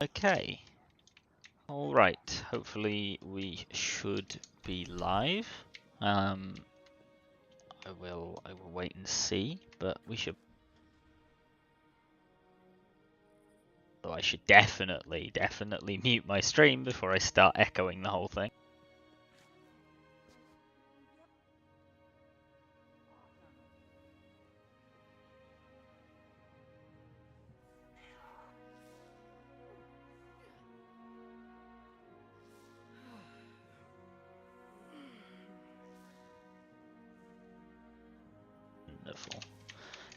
Okay. All right. Hopefully we should be live. I will wait and see, but we should. Though I should definitely mute my stream before I start echoing the whole thing. Wonderful.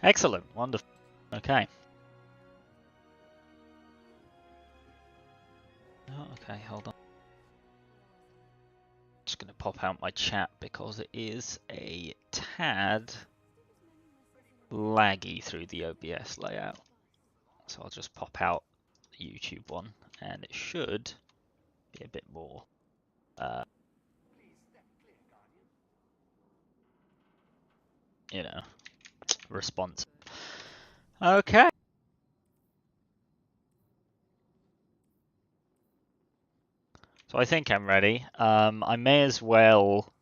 Excellent. Wonderful. Okay. Oh, okay, hold on. Just going to pop out my chat because it is a tad laggy through the OBS layout. So I'll just pop out the YouTube one and it should be a bit more you know, responsive. Okay. So I think I'm ready. I may as well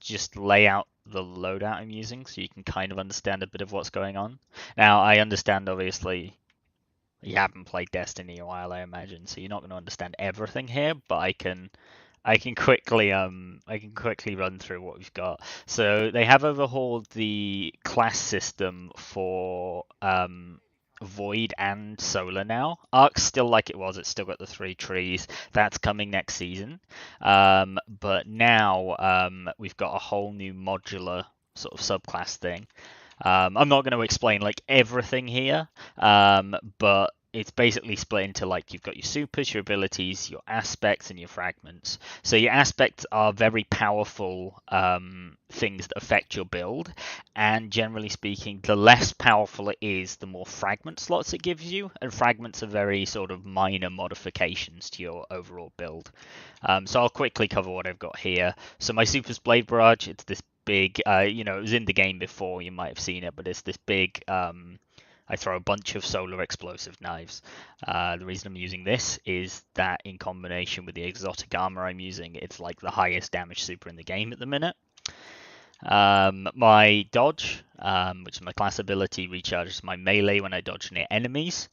just lay out the loadout I'm using so you can kind of understand a bit of what's going on. Now, I understand, obviously, you haven't played Destiny in a while, I imagine, so you're not going to understand everything here, but I can quickly run through what we've got. So they have overhauled the class system for Void and Solar now. Ark's still like it was. It's still got the 3 trees. That's coming next season. But now we've got a whole new modular sort of subclass thing. I'm not going to explain like everything here, but it's basically split into like you've got your supers, your abilities, your aspects, and your fragments. So your aspects are very powerful things that affect your build, and generally speaking, the less powerful it is, the more fragment slots it gives you, and fragments are very sort of minor modifications to your overall build. So I'll quickly cover what I've got here. So my Super's Blade Barrage, it's this big, it was in the game before, you might have seen it, but it's this big, I throw a bunch of solar explosive knives. The reason I'm using this is that in combination with the exotic armor I'm using, it's like the highest damage super in the game at the minute. My dodge, which is my class ability, recharges my melee when I dodge near enemies.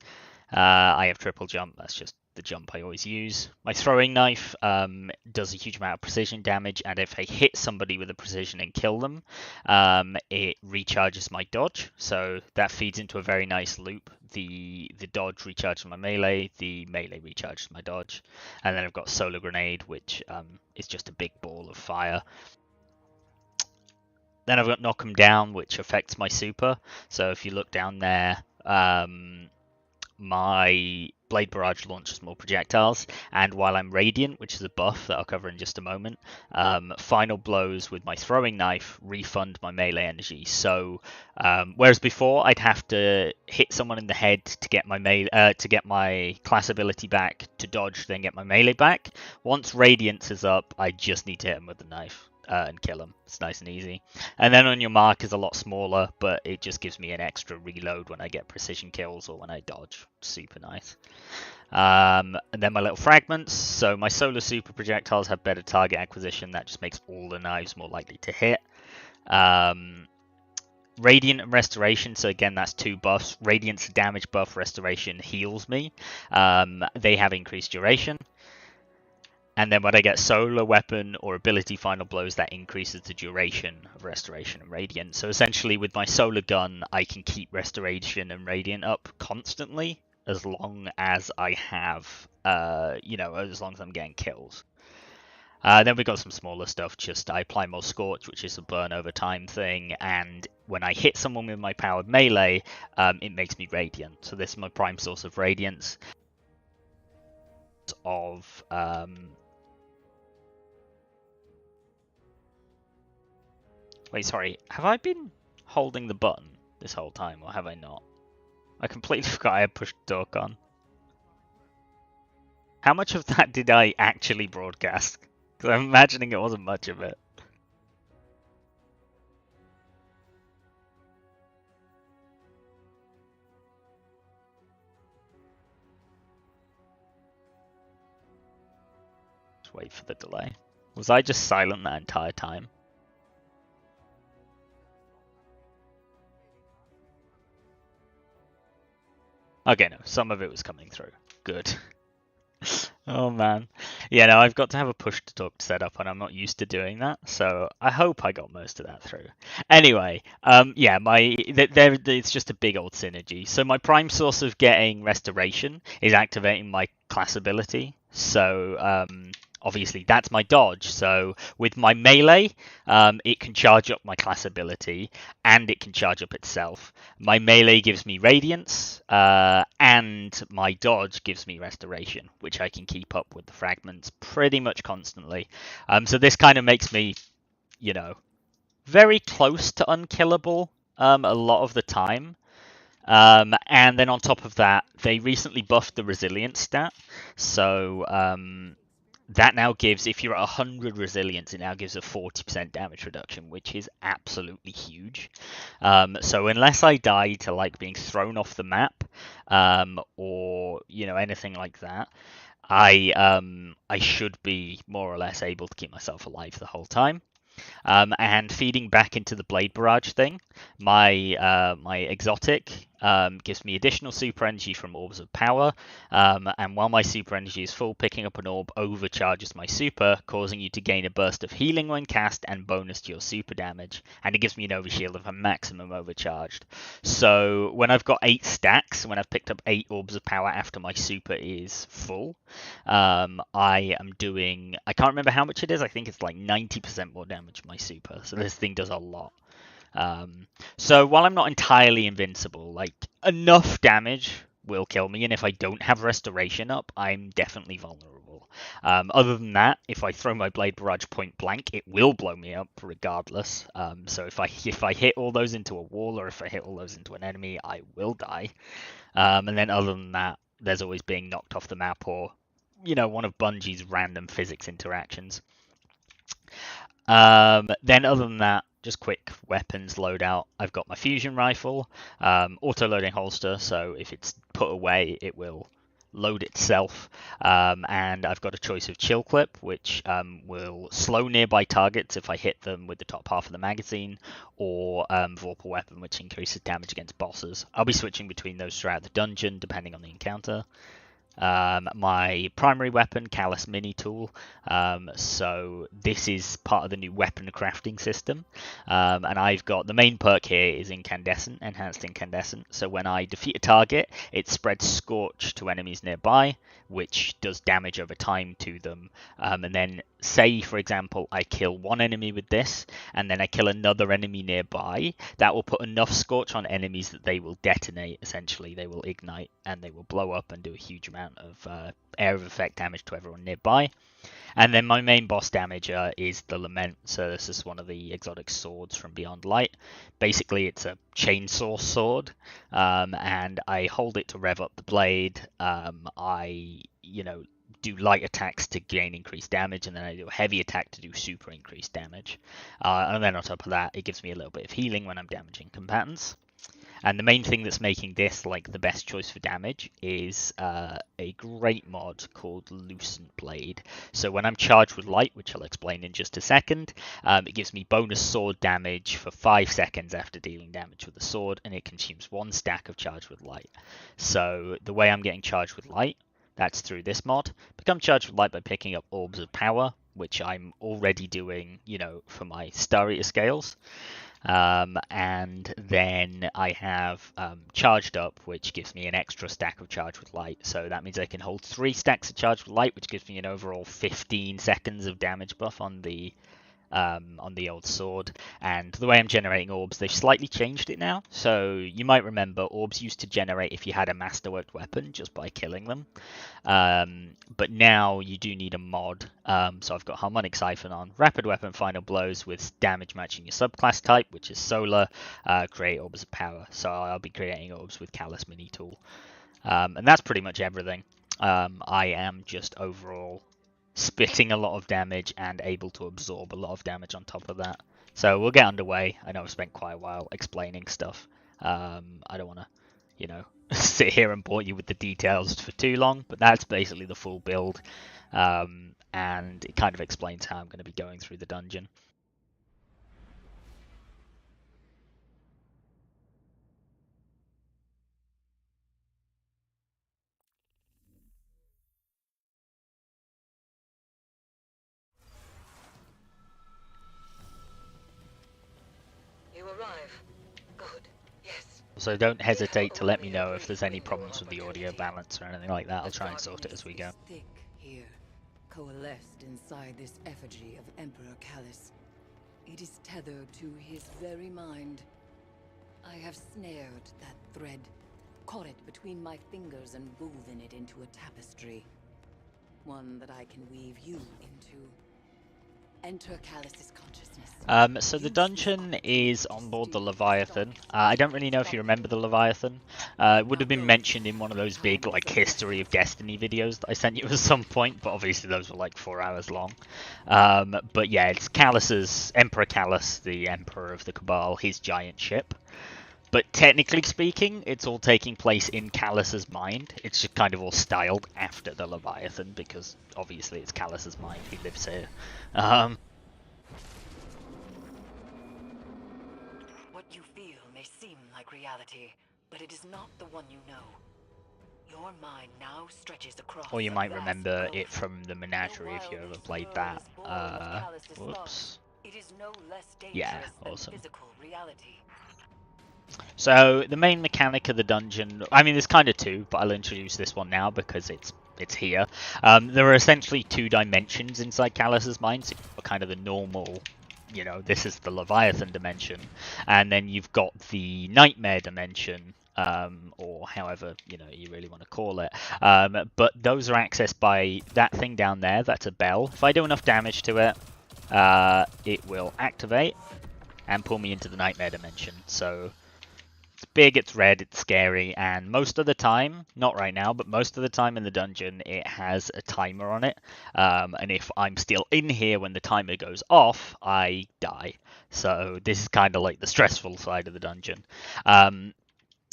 I have triple jump, that's just the jump I always use. My throwing knife does a huge amount of precision damage, and if I hit somebody with a precision and kill them, it recharges my dodge. So that feeds into a very nice loop. The dodge recharges my melee, the melee recharges my dodge, and then I've got solar grenade, which is just a big ball of fire. Then I've got knock 'em down, which affects my super. So if you look down there, my Blade Barrage launches more projectiles, and while I'm Radiant, which is a buff that I'll cover in just a moment, final blows with my throwing knife refund my melee energy. So whereas before I'd have to hit someone in the head to get my class ability back, to dodge, then get my melee back, once Radiance is up, I just need to hit him with the knife. And kill them. It's nice and easy. And then on your mark is a lot smaller, but it just gives me an extra reload when I get precision kills or when I dodge. Super nice. And then my little fragments. So my solar super projectiles have better target acquisition. That just makes all the knives more likely to hit. Radiant and Restoration, so again, that's 2 buffs. Radiant's damage buff, Restoration heals me. They have increased duration. And then when I get solar weapon or ability final blows, that increases the duration of restoration and radiant. So essentially with my solar gun, I can keep restoration and radiant up constantly as long as I have, as long as I'm getting kills. Then we got some smaller stuff, just I apply more Scorch, which is a burn over time thing, and when I hit someone with my powered melee, it makes me radiant. So this is my prime source of radiance. Wait, sorry, have I been holding the button this whole time, or have I not? I completely forgot I had pushed the talk on. How much of that did I actually broadcast? Because I'm imagining it wasn't much of it. Let's wait for the delay. Was I just silent that entire time? Okay, no, some of it was coming through. Good. Oh man. Yeah, no, I've got to have a push to talk set up and I'm not used to doing that, so I hope I got most of that through. Anyway, yeah, it's just a big old synergy. So my prime source of getting restoration is activating my class ability. So obviously that's my dodge. So with my melee, it can charge up my class ability and it can charge up itself. My melee gives me radiance, and my dodge gives me restoration, which I can keep up with the fragments pretty much constantly. So this kind of makes me, you know, very close to unkillable a lot of the time. And then on top of that, they recently buffed the resilience stat. So that now gives, if you're at 100 resilience, it now gives a 40% damage reduction, which is absolutely huge. So unless I die to like being thrown off the map, or anything like that, I should be more or less able to keep myself alive the whole time. And feeding back into the blade barrage thing, my exotic gives me additional super energy from orbs of power, and while my super energy is full, picking up an orb overcharges my super, causing you to gain a burst of healing when cast and bonus to your super damage, and it gives me an overshield if I'm maximum overcharged. So when I've got 8 stacks, when I've picked up 8 orbs of power after my super is full, I am doing, I can't remember how much it is, I think it's like 90% more damage my super, so this thing does a lot. So while I'm not entirely invincible, like enough damage will kill me, and if I don't have restoration up, I'm definitely vulnerable. Other than that, if I throw my blade barrage point blank, it will blow me up regardless. So if I hit all those into a wall or if I hit all those into an enemy, I will die. And then other than that, there's always being knocked off the map or one of Bungie's random physics interactions. Then other than that, just quick weapons loadout. I've got my fusion rifle, auto-loading holster, so if it's put away, it will load itself. And I've got a choice of chill clip, which will slow nearby targets if I hit them with the top half of the magazine, or Vorpal weapon, which increases damage against bosses. I'll be switching between those throughout the dungeon, depending on the encounter. My primary weapon, Callus Mini Tool. So this is part of the new weapon crafting system. And I've got, the main perk here is Incandescent, Enhanced Incandescent. So when I defeat a target, it spreads Scorch to enemies nearby, which does damage over time to them. And then say, for example, I kill one enemy with this, and then I kill another enemy nearby, that will put enough Scorch on enemies that they will detonate, essentially. They will ignite, and they will blow up and do a huge amount of area of effect damage to everyone nearby. And then my main boss damage is the Lament. So this is one of the exotic swords from Beyond Light. Basically, it's a chainsaw sword, and I hold it to rev up the blade. I do light attacks to gain increased damage, and then I do a heavy attack to do super increased damage. And then on top of that, it gives me a little bit of healing when I'm damaging combatants. And the main thing that's making this like the best choice for damage is a great mod called Lucent Blade. So when I'm charged with light, which I'll explain in just a second, it gives me bonus sword damage for 5 seconds after dealing damage with the sword, and it consumes 1 stack of charged with light. So the way I'm getting charged with light, that's through this mod. Become charged with light by picking up orbs of power, which I'm already doing, for my Star Eater scales. And then I have charged up, which gives me an extra stack of charge with light. So that means I can hold 3 stacks of charge with light, which gives me an overall 15 seconds of damage buff on the old sword. And the way I'm generating orbs, they've slightly changed it now. So you might remember orbs used to generate if you had a masterworked weapon just by killing them. But now you do need a mod. So I've got Harmonic Siphon on, Rapid Weapon Final Blows with damage matching your subclass type, which is solar, create orbs of power. So I'll be creating orbs with Callus Mini Tool. And that's pretty much everything. I am just overall spitting a lot of damage and able to absorb a lot of damage on top of that. So we'll get underway. I know I've spent quite a while explaining stuff. I don't want to, sit here and bore you with the details for too long, but that's basically the full build. and it kind of explains how I'm going to be going through the dungeon. You arrive. Good. Yes. So don't hesitate to let me know if there's any problems with the audio balance or anything like that. I'll try and sort it as we go. Thick here, coalesced inside this effigy of Emperor Callus. It is tethered to his very mind. I have snared that thread, caught it between my fingers and woven it into a tapestry. One that I can weave you into. Enter Callus's consciousness. So the dungeon is on board the Leviathan. I don't really know if you remember the Leviathan. It would have been mentioned in one of those big like history of Destiny videos that I sent you at some point, but obviously those were like 4 hours long. But yeah, it's Callus's, Emperor Callus, the Emperor of the Cabal, his giant ship. But technically speaking, it's all taking place in Callus's mind. It's just kind of all styled after the Leviathan because obviously it's Callus's mind. He lives here. What you feel may seem like reality, but it is not the one you know. Your mind now stretches across. Or you might remember it from the Menagerie if you ever played that. Whoops. It is no less Yeah, dangerous than awesome. physical reality. So the main mechanic of the dungeon, I mean there's kind of two, but I'll introduce this one now because it's here. There are essentially 2 dimensions inside Callus's mind. So you've got kind of the normal, you know, this is the Leviathan dimension, and then you've got the Nightmare dimension, or however you really want to call it. But those are accessed by that thing down there. That's a bell. If I do enough damage to it, it will activate and pull me into the Nightmare dimension. So it's big, it's red, it's scary, and most of the time, not right now, but most of the time in the dungeon, it has a timer on it. And if I'm still in here when the timer goes off, I die. So this is kind of like the stressful side of the dungeon.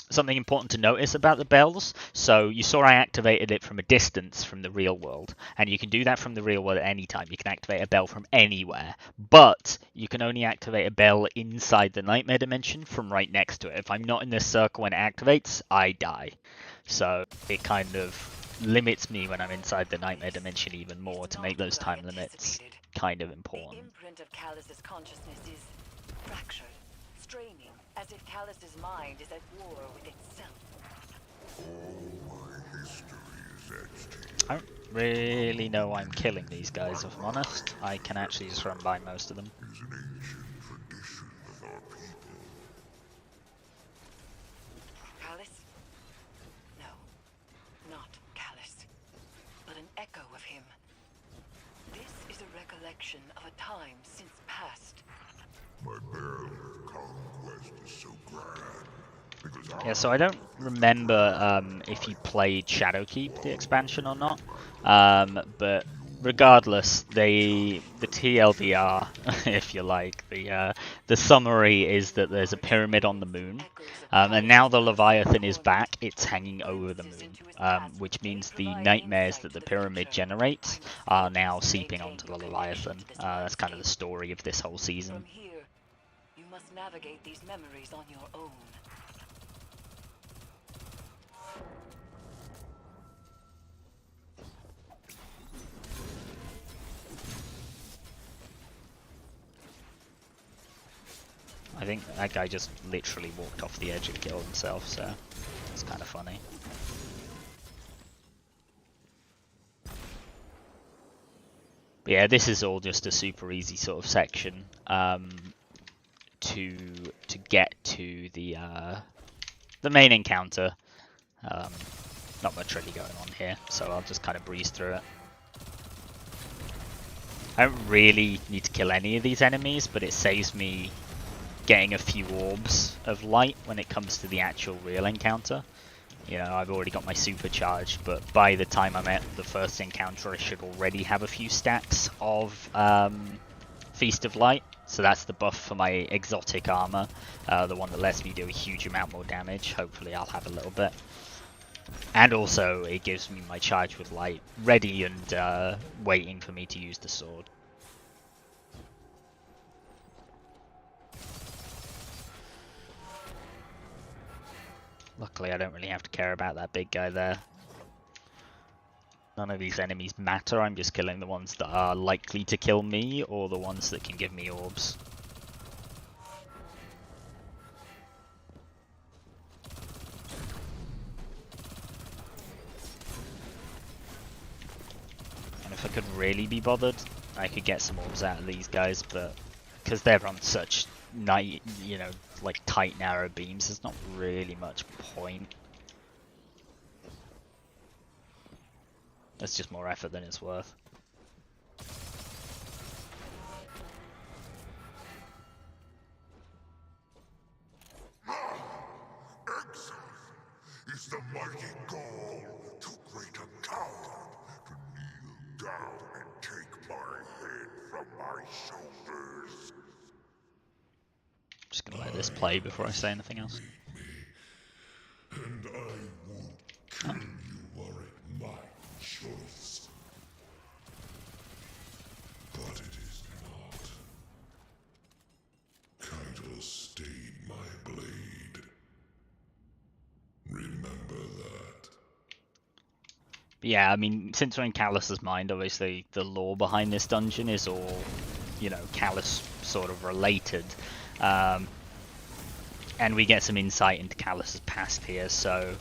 Something important to notice about the bells. So you saw I activated it from a distance from the real world, and you can do that from the real world at any time. You can activate a bell from anywhere, but you can only activate a bell inside the Nightmare dimension from right next to it. If I'm not in this circle when it activates, I die. So it kind of limits me when I'm inside the Nightmare dimension even more to make those time limits kind of important. The imprint of Callus's consciousness is fractured, straining, as if Callus's mind is at war with itself. All my history is etched. I don't really know why I'm killing these guys, if I'm honest. I can actually just run by most of them. Is an ancient tradition of our people. Callus? No, not Callus, but an echo of him. This is a recollection of a time since past. My barrel conquest is so grand. Because Yeah, so I don't remember if you played Shadowkeep, the expansion, or not. But regardless, the TLDR, if you like, the summary is that there's a pyramid on the moon, and now the Leviathan is back. It's hanging over the moon, which means the nightmares that the pyramid generates are now seeping onto the Leviathan. That's kind of the story of this whole season. From here, you must navigate these memories on your own. I think that guy just literally walked off the edge and killed himself, so it's kind of funny. But yeah, this is all just a super easy sort of section to get to the main encounter. Not much really going on here, so I'll just kind of breeze through it. I don't really need to kill any of these enemies, but it saves me getting a few orbs of light when it comes to the actual real encounter. You know, I've already got my supercharged, but by the time I'm at the first encounter, I should already have a few stacks of Feast of Light. So that's the buff for my exotic armor, the one that lets me do a huge amount more damage. Hopefully I'll have a little bit. And also, it gives me my charge with light ready and waiting for me to use the sword. Luckily, I don't really have to care about that big guy there. None of these enemies matter, I'm just killing the ones that are likely to kill me, or the ones that can give me orbs. And if I could really be bothered, I could get some orbs out of these guys, but because they're on such like tight narrow beams, there's not really much point. That's just more effort than it's worth. Exile is the mighty goal. Too great a coward to kneel down and take my head from my shoulders. Just gonna let this play before I say anything else. And I would kill you were it my choice. But it is not. Kaito stayed my blade. Remember that. Yeah, I mean, since we're in Callus's mind, obviously the lore behind this dungeon is all, Callus sort of related. And we get some insight into Callus's past here, so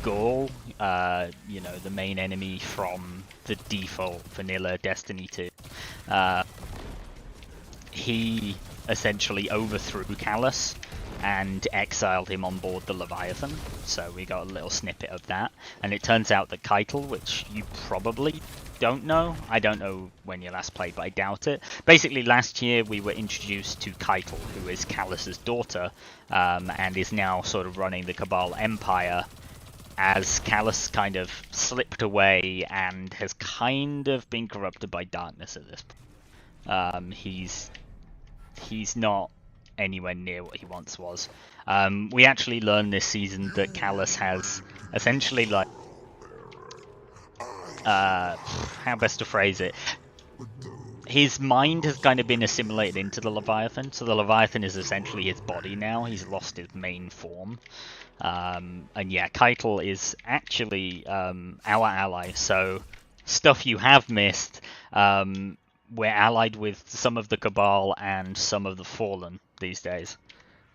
Gaul, the main enemy from the default vanilla Destiny 2, he essentially overthrew Callus and exiled him on board the Leviathan, so we got a little snippet of that. And it turns out that Keitel, which you probably don't know, I don't know when you last played, but I doubt it. Basically, last year we were introduced to Keitel, who is Callus's daughter, and is now sort of running the Cabal Empire, as Callus kind of slipped away and has kind of been corrupted by darkness at this point. He's not anywhere near what he once was. We actually learned this season that Callus has essentially, like, how best to phrase it, his mind has kind of been assimilated into the Leviathan, so the Leviathan is essentially his body now. He's lost his main form. And yeah, Keitel is actually our ally, so stuff you have missed, we're allied with some of the Cabal and some of the Fallen these days.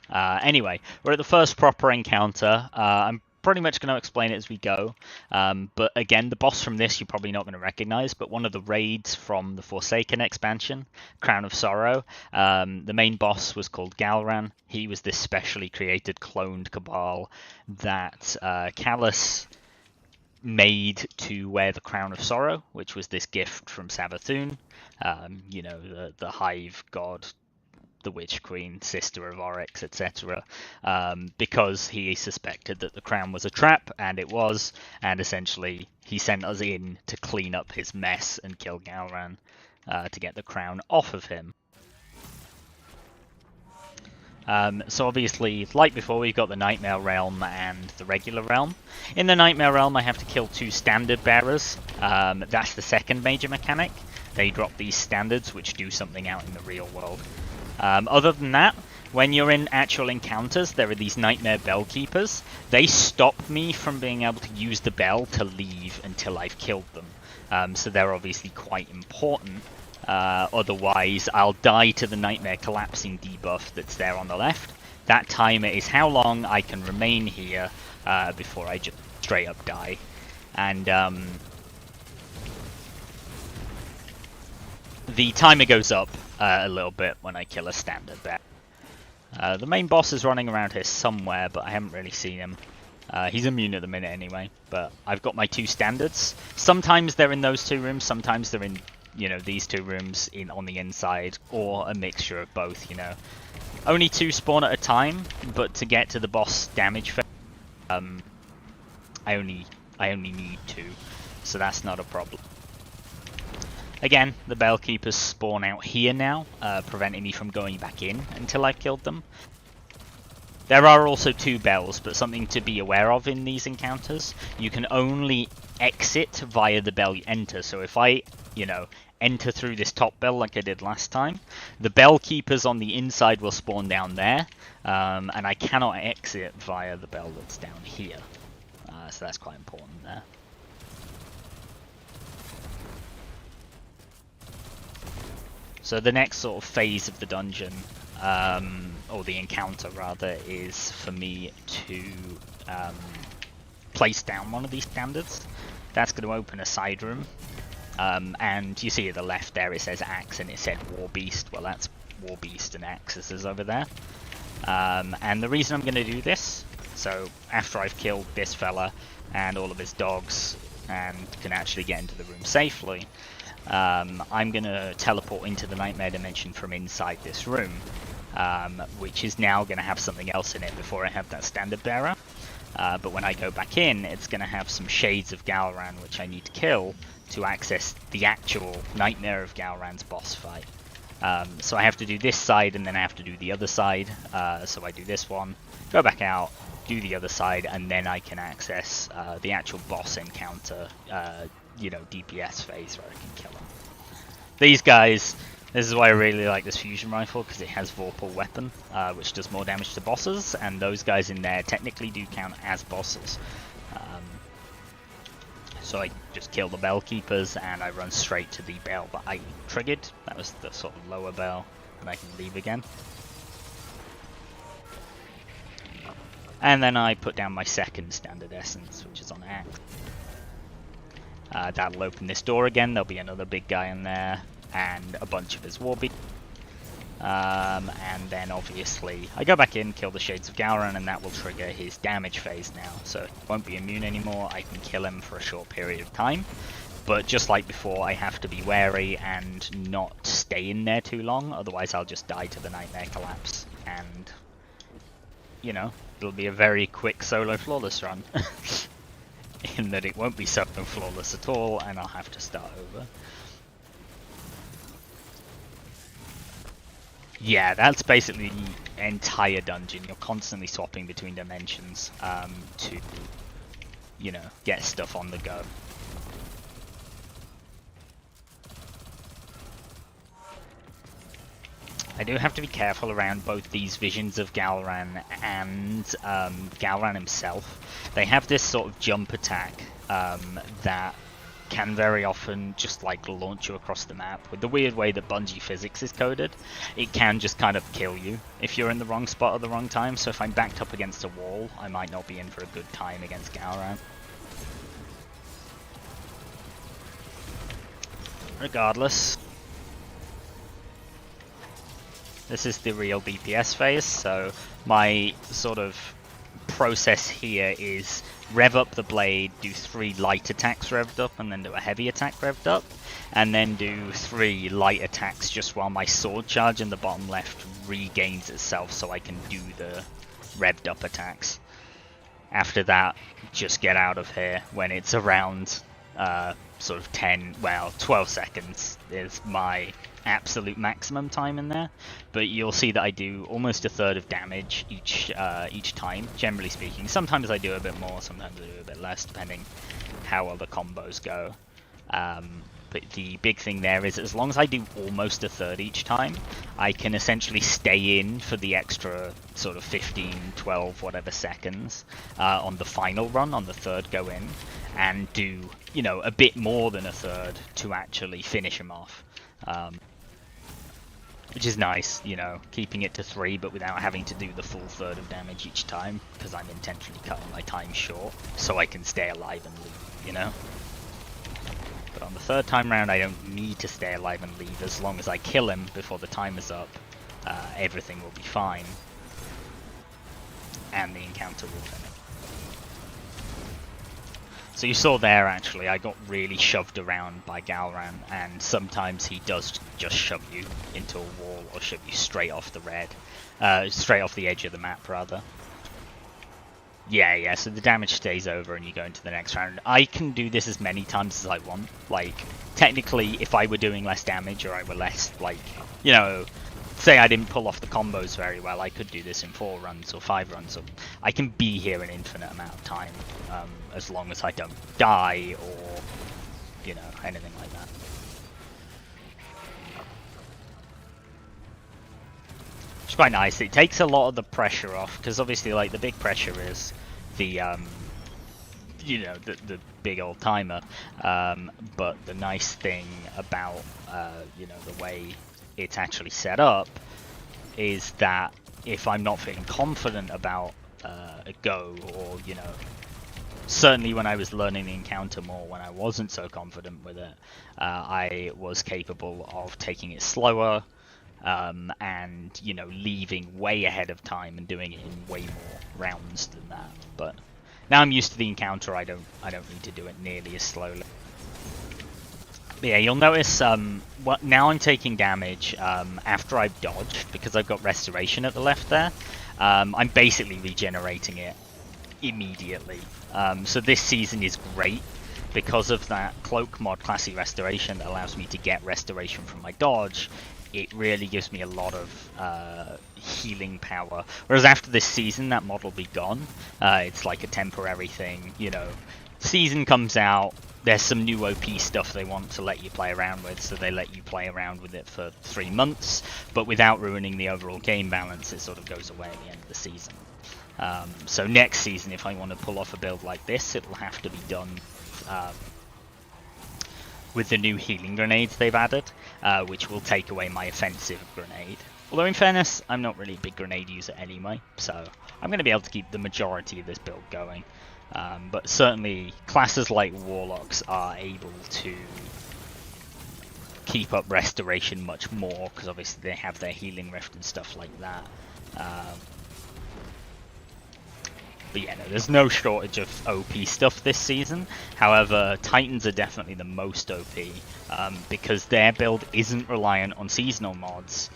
Anyway, we're at the first proper encounter. I'm pretty much going to explain it as we go. But again, the boss from this you're probably not going to recognize, but one of the raids from the Forsaken expansion, Crown of Sorrow. The main boss was called Galran. He was this specially created cloned Cabal that Callus made to wear the Crown of Sorrow, which was this gift from Savathûn, the Hive God, the Witch Queen, sister of Oryx, etc., because he suspected that the crown was a trap, and it was, and essentially he sent us in to clean up his mess and kill Galran to get the crown off of him. So obviously, like before, we've got the Nightmare Realm and the regular realm. In the Nightmare Realm, I have to kill 2 standard bearers. That's the second major mechanic. They drop these standards, which do something out in the real world. Other than that, when you're in actual encounters, there are these Nightmare Bellkeepers. They stop me from being able to use the bell to leave until I've killed them. So they're obviously quite important. Otherwise, I'll die to the Nightmare Collapsing debuff that's there on the left. That timer is how long I can remain here before I just straight up die. And the timer goes up a little bit when I kill a standard bear. The main boss is running around here somewhere, but I haven't really seen him. He's immune at the minute anyway, but I've got my 2 standards. Sometimes they're in those 2 rooms, sometimes they're in, these 2 rooms on the inside, or a mixture of both, Only 2 spawn at a time, but to get to the boss damage phase, I only need 2, so that's not a problem. Again, the Bellkeepers spawn out here now, preventing me from going back in until I've killed them. There are also 2 bells, but something to be aware of in these encounters, you can only exit via the bell you enter. So if I, you know, enter through this top bell like I did last time, the bell keepers on the inside will spawn down there, and I cannot exit via the bell that's down here. So that's quite important there. So the next sort of phase of the dungeon, or the encounter rather, is for me to place down one of these standards. That's going to open a side room, and you see at the left there it says axe and it said war beast. Well, that's war beast and axes is over there. And the reason I'm going to do this, so after I've killed this fella and all of his dogs and can actually get into the room safely, I'm going to teleport into the nightmare dimension from inside this room, which is now going to have something else in it before I have that standard bearer. But when I go back in, it's going to have some shades of Galran which I need to kill to access the actual Nightmare of Galran's boss fight. So I have to do this side and then I have to do the other side. So I do this one, go back out, do the other side, and then I can access the actual boss encounter, you know, DPS phase where I can kill them. These guys, this is why I really like this fusion rifle, because it has Vorpal weapon, which does more damage to bosses, and those guys in there technically do count as bosses. So I just kill the bell keepers and I run straight to the bell that I triggered. That was the sort of lower bell, and I can leave again. And then I put down my second standard essence, which is on axe. That'll open this door again. There'll be another big guy in there and a bunch of his warbeats. And then obviously I go back in, kill the Shades of Galran, and that will trigger his damage phase now. So he won't be immune anymore. I can kill him for a short period of time. But just like before, I have to be wary and not stay in there too long, otherwise I'll just die to the Nightmare Collapse. And, you know, it'll be a very quick solo flawless run. In that it won't be solo flawless at all, and I'll have to start over. Yeah, that's basically the entire dungeon. You're constantly swapping between dimensions to, you know, get stuff on the go. I do have to be careful around both these visions of Galran and Galran himself. They have this sort of jump attack that can very often just like launch you across the map. With the weird way that Bungie physics is coded, it can just kind of kill you if you're in the wrong spot at the wrong time. So if I'm backed up against a wall, I might not be in for a good time against Galran. Regardless, this is the real DPS phase, so my sort of process here is rev up the blade, do 3 light attacks revved up, and then do a heavy attack revved up, and then do 3 light attacks just while my sword charge in the bottom left regains itself so I can do the revved up attacks. After that, just get out of here when it's around sort of 12 seconds is my absolute maximum time in there, but you'll see that I do almost a third of damage each time, generally speaking. Sometimes I do a bit more, sometimes I do a bit less, depending how well the combos go. But the big thing there is, as long as I do almost a third each time, I can essentially stay in for the extra sort of 15, 12, whatever seconds on the final run, on the third go in, and do, you know, a bit more than a third to actually finish him off. Which is nice, you know, keeping it to 3 but without having to do the full third of damage each time, because I'm intentionally cutting my time short so I can stay alive and leave, you know? But on the third time round I don't need to stay alive and leave. As long as I kill him before the time is up, everything will be fine. And the encounter will finish. So you saw there, actually, I got really shoved around by Galran, and sometimes he does just shove you into a wall or shove you straight off the straight off the edge of the map, rather. Yeah, so the damage stays over and you go into the next round. I can do this as many times as I want. Like, technically, if I were doing less damage or I were less, like, you know, say I didn't pull off the combos very well, I could do this in 4 runs or 5 runs. Or I can be here an infinite amount of time, as long as I don't die or, you know, anything like that. It's quite nice. It takes a lot of the pressure off, because obviously, like, the big pressure is the, you know, the big old timer. But the nice thing about, you know, the way it's actually set up is that if I'm not feeling confident about a go, or, you know, certainly when I was learning the encounter more, when I wasn't so confident with it, I was capable of taking it slower, and, you know, leaving way ahead of time and doing it in way more rounds than that. But now I'm used to the encounter, I don't need to do it nearly as slowly. But yeah, you'll notice now I'm taking damage after I've dodged, because I've got restoration at the left there. I'm basically regenerating it immediately. So this season is great because of that cloak mod, classy restoration, that allows me to get restoration from my dodge. It really gives me a lot of healing power. Whereas after this season, that mod will be gone. It's like a temporary thing, you know. Season comes out, there's some new OP stuff they want to let you play around with, so they let you play around with it for 3 months, but without ruining the overall game balance. It sort of goes away at the end of the season. So next season, if I want to pull off a build like this, it'll have to be done with the new healing grenades they've added, which will take away my offensive grenade. Although in fairness, I'm not really a big grenade user anyway, so I'm going to be able to keep the majority of this build going. But certainly classes like Warlocks are able to keep up restoration much more, because obviously they have their healing rift and stuff like that. But yeah, no, there's no shortage of OP stuff this season. However, Titans are definitely the most OP, because their build isn't reliant on seasonal mods.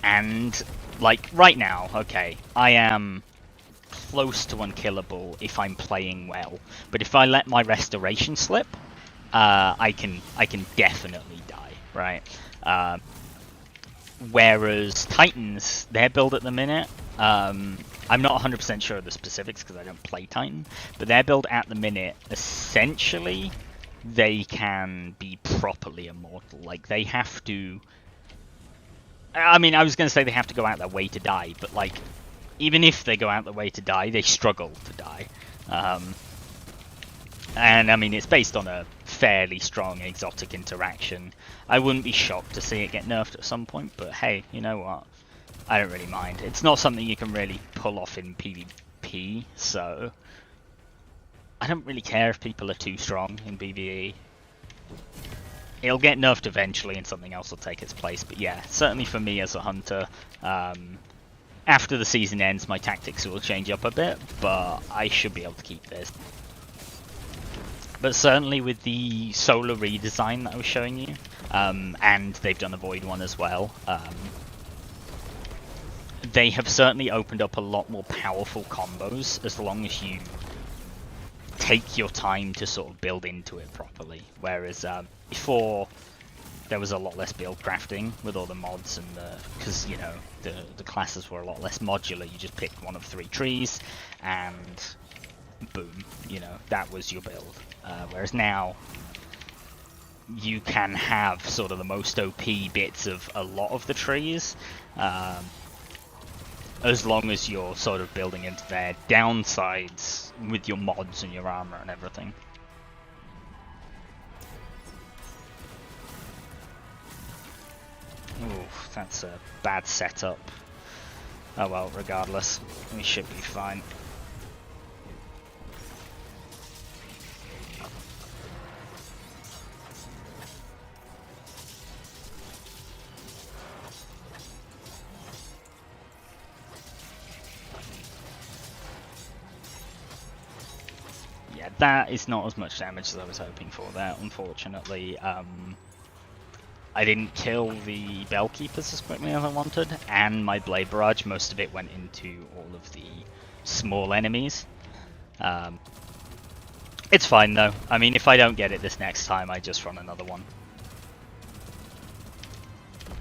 And, like, right now, okay, I am close to unkillable if I'm playing well. But if I let my restoration slip, I can definitely die, right? Whereas Titans, their build at the minute, I'm not 100% sure of the specifics because I don't play Titan, but their build at the minute, essentially, they can be properly immortal. Like, they have to... I mean, I was going to say they have to go out their way to die, but, like, even if they go out their way to die, they struggle to die. And, I mean, it's based on a fairly strong exotic interaction. I wouldn't be shocked to see it get nerfed at some point, but hey, you know what? I don't really mind. It's not something you can really pull off in PvP, so I don't really care if people are too strong in PvE. It'll get nerfed eventually and something else will take its place, but yeah, certainly for me as a hunter, after the season ends my tactics will change up a bit, but I should be able to keep this. But certainly with the solar redesign that I was showing you, and they've done a void one as well, they have certainly opened up a lot more powerful combos as long as you take your time to sort of build into it properly. Whereas before, there was a lot less build crafting with all the mods, and because, you know, the classes were a lot less modular. You just picked one of 3 trees, and boom, you know, that was your build. Whereas now, you can have sort of the most OP bits of a lot of the trees, as long as you're sort of building into their downsides with your mods and your armor and everything. Oof, that's a bad setup. Oh well, regardless, we should be fine. Yeah, that is not as much damage as I was hoping for there, unfortunately. I didn't kill the Bellkeepers as quickly as I wanted, and my Blade Barrage, most of it went into all of the small enemies. It's fine though. I mean, if I don't get it this next time, I just run another one.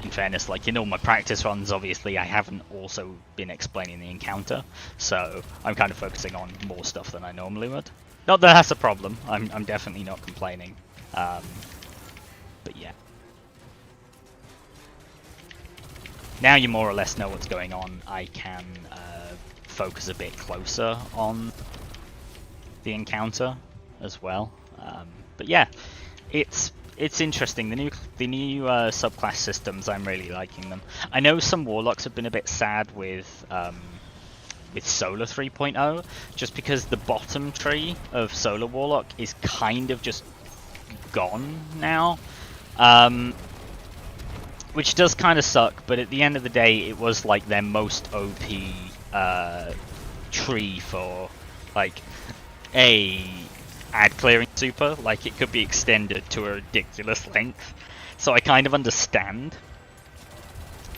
in fairness, like in all my practice runs, obviously I haven't also been explaining the encounter, so I'm kind of focusing on more stuff than I normally would. Not that that's a problem. I'm definitely not complaining. But yeah. Now you more or less know what's going on, I can focus a bit closer on the encounter as well. But yeah, it's interesting. The new subclass systems, I'm really liking them. I know some warlocks have been a bit sad with Solar 3.0, just because the bottom tree of Solar Warlock is kind of just gone now. Which does kind of suck, but at the end of the day, it was like their most OP tree for like a ad clearing super. Like it could be extended to a ridiculous length, so I kind of understand.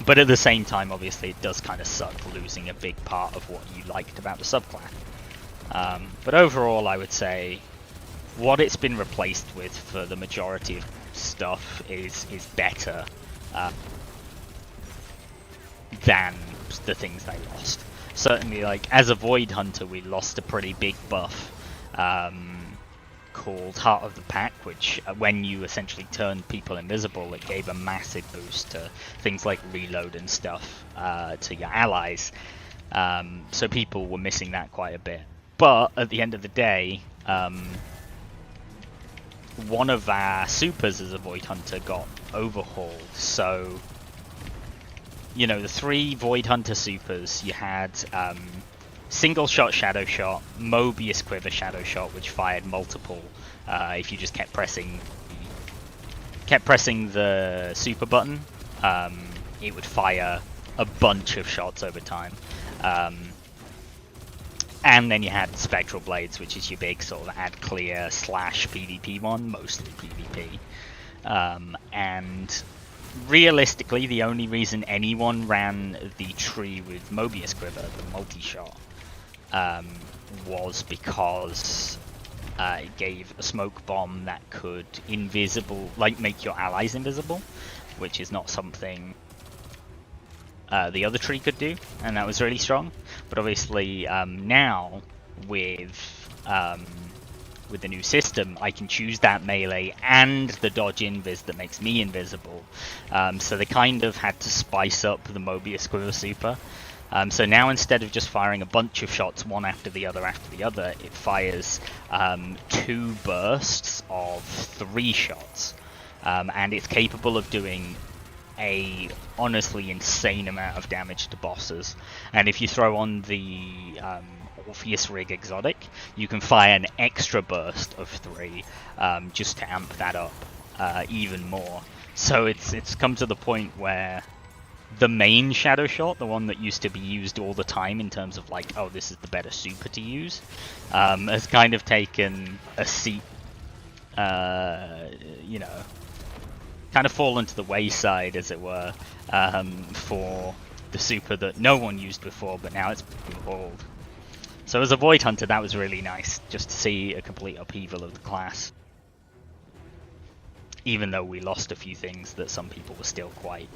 But at the same time, obviously, it does kind of suck losing a big part of what you liked about the subclass. But overall, I would say what it's been replaced with for the majority of stuff is better than the things they lost. Certainly, like as a Void Hunter, we lost a pretty big buff called Heart of the Pack, which when you essentially turned people invisible, it gave a massive boost to things like reload and stuff to your allies. So people were missing that quite a bit. But at the end of the day, one of our supers as a Void Hunter got overhauled. So, you know, the 3 Void Hunter supers, you had single shot Shadow Shot, Mobius Quiver Shadow Shot, which fired multiple if you just kept pressing the super button. It would fire a bunch of shots over time. And then you had Spectral Blades, which is your big sort of ad clear / PvP one, mostly PvP. And realistically, the only reason anyone ran the tree with Mobius Quiver, the multi-shot, was because it gave a smoke bomb that could make your allies invisible, which is not something the other tree could do, and that was really strong. But obviously now with the new system, I can choose that melee and the dodge invis that makes me invisible. So they kind of had to spice up the Mobius Quiver super. So now instead of just firing a bunch of shots one after the other, it fires 2 bursts of 3 shots. And it's capable of doing a honestly insane amount of damage to bosses. And if you throw on the Orpheus Rig exotic, you can fire an extra burst of 3 just to amp that up even more. So it's come to the point where the main Shadow Shot, the one that used to be used all the time in terms of like, oh, this is the better super to use, has kind of taken a seat, you know, kind of fallen to the wayside, as it were, for the super that no one used before, but now it's been evolved. So as a Void Hunter, that was really nice, just to see a complete upheaval of the class. Even though we lost a few things that some people were still quite,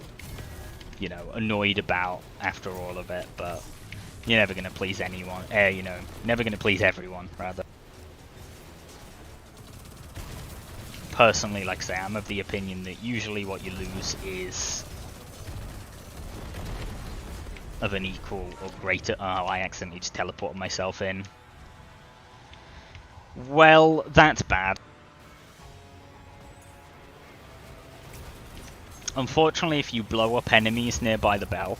you know, annoyed about after all of it, but you're never going to please anyone, you know, never going to please everyone, rather. Personally, like I say, I'm of the opinion that usually what you lose is of an equal or greater... Oh, I accidentally just teleported myself in. Well, that's bad. Unfortunately, if you blow up enemies nearby the bell,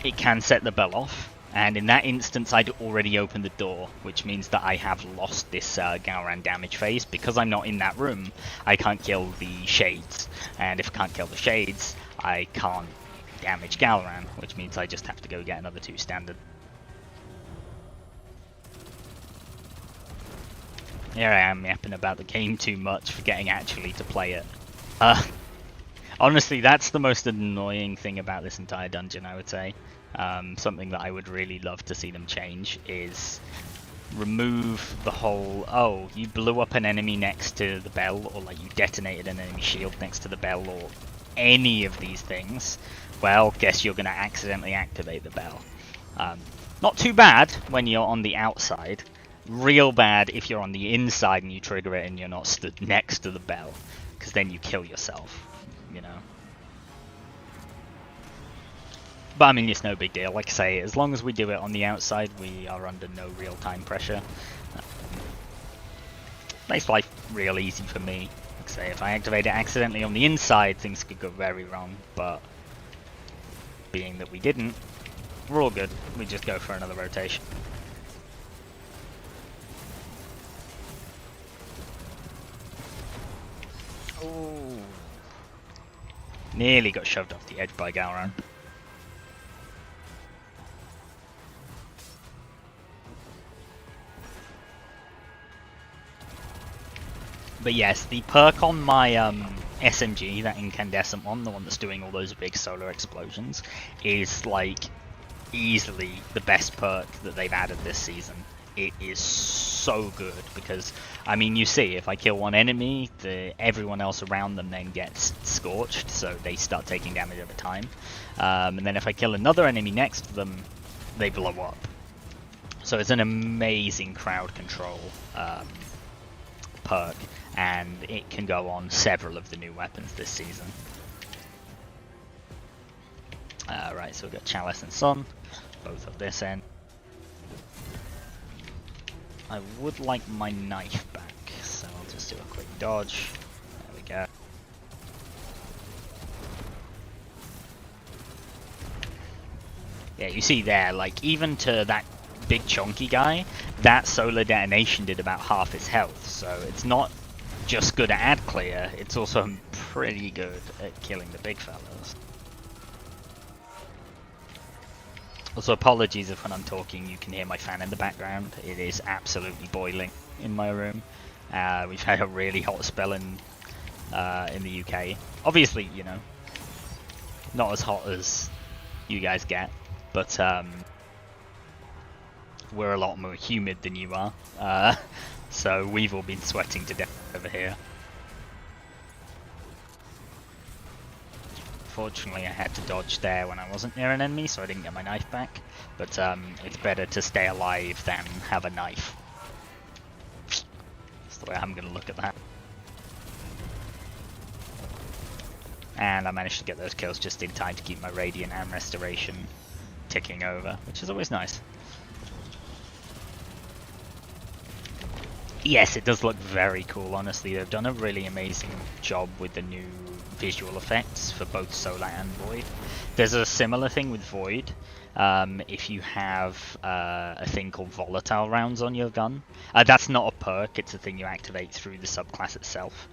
it can set the bell off. And in that instance, I'd already opened the door, which means that I have lost this Gowran damage phase. Because I'm not in that room, I can't kill the Shades. And if I can't kill the Shades, I can't damage Gowran, which means I just have to go get another 2 standard. Here I am yapping about the game too much, forgetting actually to play it. Honestly, that's the most annoying thing about this entire dungeon, I would say. Something that I would really love to see them change is remove the whole, oh, you blew up an enemy next to the bell, or like you detonated an enemy shield next to the bell, or any of these things, well, guess you're going to accidentally activate the bell. Not too bad when you're on the outside, real bad if you're on the inside and you trigger it and you're not stood next to the bell, because then you kill yourself, you know. But I mean, it's no big deal. Like I say, as long as we do it on the outside, we are under no real-time pressure. Makes life real easy for me. Like I say, if I activate it accidentally on the inside, things could go very wrong. But being that we didn't, we're all good. We just go for another rotation. Ooh. Nearly got shoved off the edge by Galran. But yes, the perk on my SMG, that incandescent one, the one that's doing all those big solar explosions, is like easily the best perk that they've added this season. It is so good because, I mean, you see, if I kill one enemy, everyone else around them then gets scorched, so they start taking damage over time. And then if I kill another enemy next to them, they blow up. So it's an amazing crowd control perk, and it can go on several of the new weapons this season. Right, so we've got Chalice and Sun, both of this end. I would like my knife back, so I'll just do a quick dodge. There we go. Yeah, you see there, like, even to that big chunky guy, that solar detonation did about half his health, so it's not just good at ad clear, it's also pretty good at killing the big fellas. Also, apologies if when I'm talking you can hear my fan in the background. It is absolutely boiling in my room. We've had a really hot spell in the UK. Obviously, you know, not as hot as you guys get, but we're a lot more humid than you are. So we've all been sweating to death over here. Fortunately, I had to dodge there when I wasn't near an enemy, so I didn't get my knife back. But it's better to stay alive than have a knife. That's the way I'm going to look at that. And I managed to get those kills just in time to keep my Radiant and Restoration ticking over, which is always nice. Yes, it does look very cool, honestly. They've done a really amazing job with the new visual effects for both Solar and Void. There's a similar thing with Void. If you have a thing called volatile rounds on your gun. That's not a perk, it's a thing you activate through the subclass itself.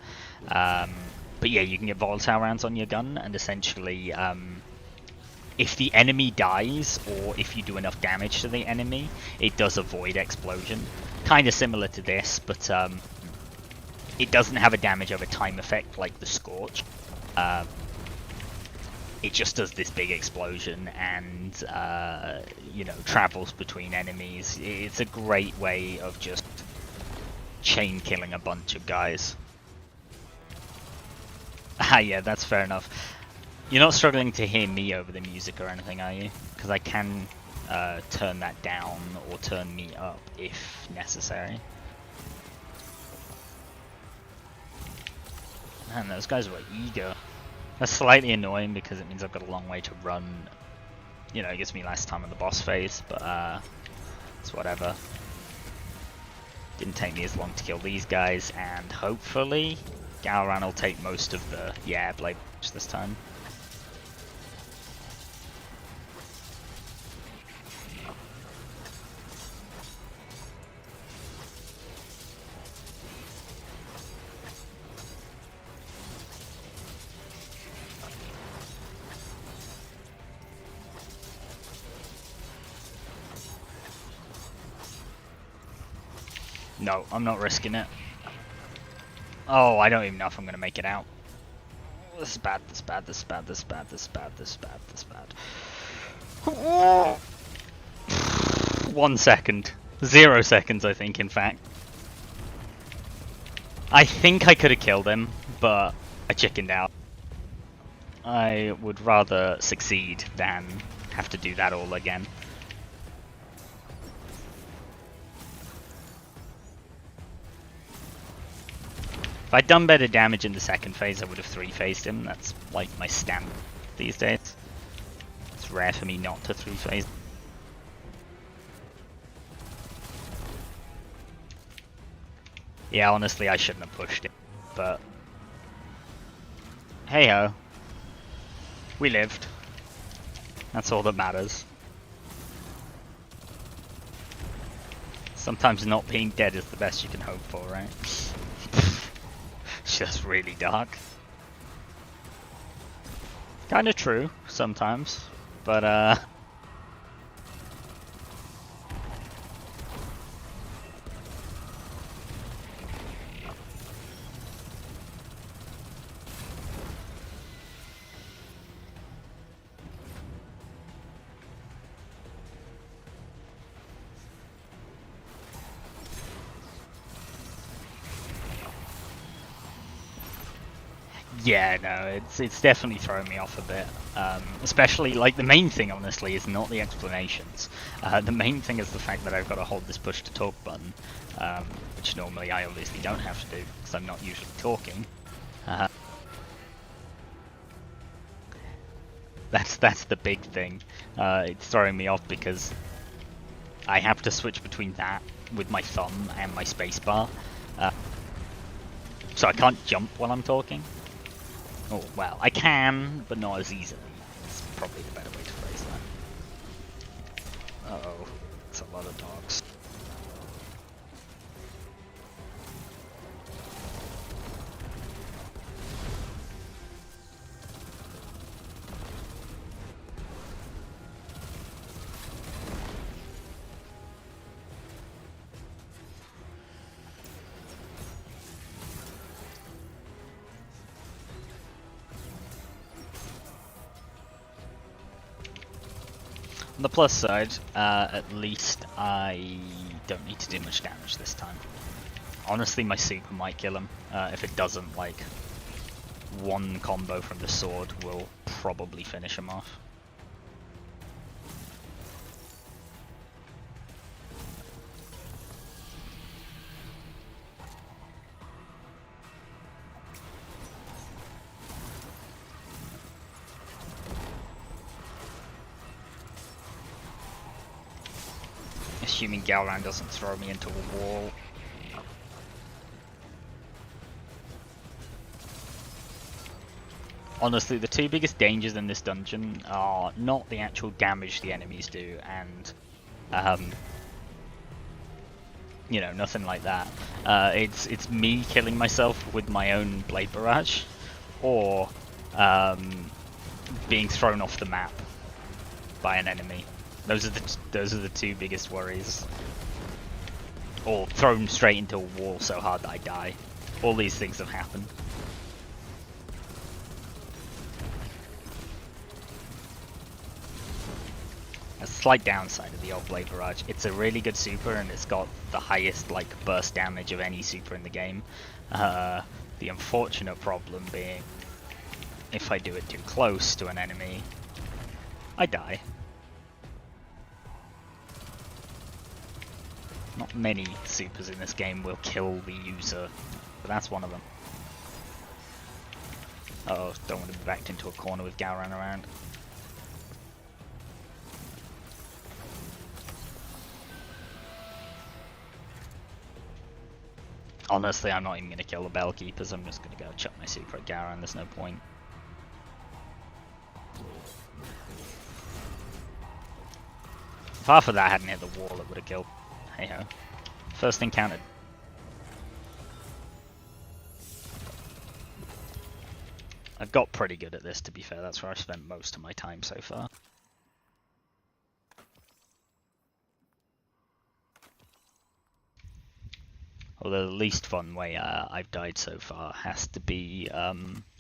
But yeah, you can get volatile rounds on your gun, and essentially if the enemy dies, or if you do enough damage to the enemy, it does a void explosion. Kind of similar to this, but it doesn't have a damage over time effect like the Scorch. It just does this big explosion and, you know, travels between enemies. It's a great way of just chain killing a bunch of guys. Ah, yeah, that's fair enough. You're not struggling to hear me over the music or anything, are you? Because I can turn that down or turn me up if necessary. Man, those guys were eager. That's slightly annoying because it means I've got a long way to run. You know, it gives me less time on the boss phase, but it's whatever. Didn't take me as long to kill these guys, and hopefully Galran will take most of the, yeah, Blade this time. No, I'm not risking it. Oh, I don't even know if I'm going to make it out. This is bad, this is bad, this is bad, this is bad, this is bad, this is bad, this is bad. 1 second. 0 seconds, I think, in fact. I think I could have killed him, but I chickened out. I would rather succeed than have to do that all again. If I'd done better damage in the second phase, I would have 3-phased him. That's like my standard these days. It's rare for me not to 3-phase. Yeah, honestly, I shouldn't have pushed it, but hey ho, we lived. That's all that matters. Sometimes not being dead is the best you can hope for, right? It's just really dark. Kinda true, sometimes, but yeah, no, it's definitely thrown me off a bit. Especially, like, the main thing, honestly, is not the explanations. The main thing is the fact that I've got to hold this push to talk button, which normally I obviously don't have to do, because I'm not usually talking. That's the big thing. It's throwing me off because I have to switch between that with my thumb and my spacebar. So I can't jump while I'm talking. Oh, well, I can, but not as easily. It's probably the better way to phrase that. Uh-oh, it's a lot of dogs. On the plus side, at least I don't need to do much damage this time. Honestly, my super might kill him. If it doesn't, like, one combo from the sword will probably finish him off. Assuming Galran doesn't throw me into a wall. Honestly, the two biggest dangers in this dungeon are not the actual damage the enemies do, and you know, nothing like that. It's me killing myself with my own blade barrage, or being thrown off the map by an enemy. Those are the two biggest worries. Or thrown straight into a wall so hard that I die. All these things have happened. A slight downside of the old Blade Barrage, it's a really good super and it's got the highest like burst damage of any super in the game. The unfortunate problem being, if I do it too close to an enemy, I die. Not many supers in this game will kill the user, but that's one of them. Uh-oh, don't want to be backed into a corner with Gowran around. Honestly, I'm not even going to kill the Bell Keepers, I'm just going to go chuck my super at Gowran, there's no point. If half of that hadn't hit the wall, it would have killed. Hey ho. First thing counted. I've got pretty good at this, to be fair, that's where I've spent most of my time so far. Although the least fun way I've died so far has to be, I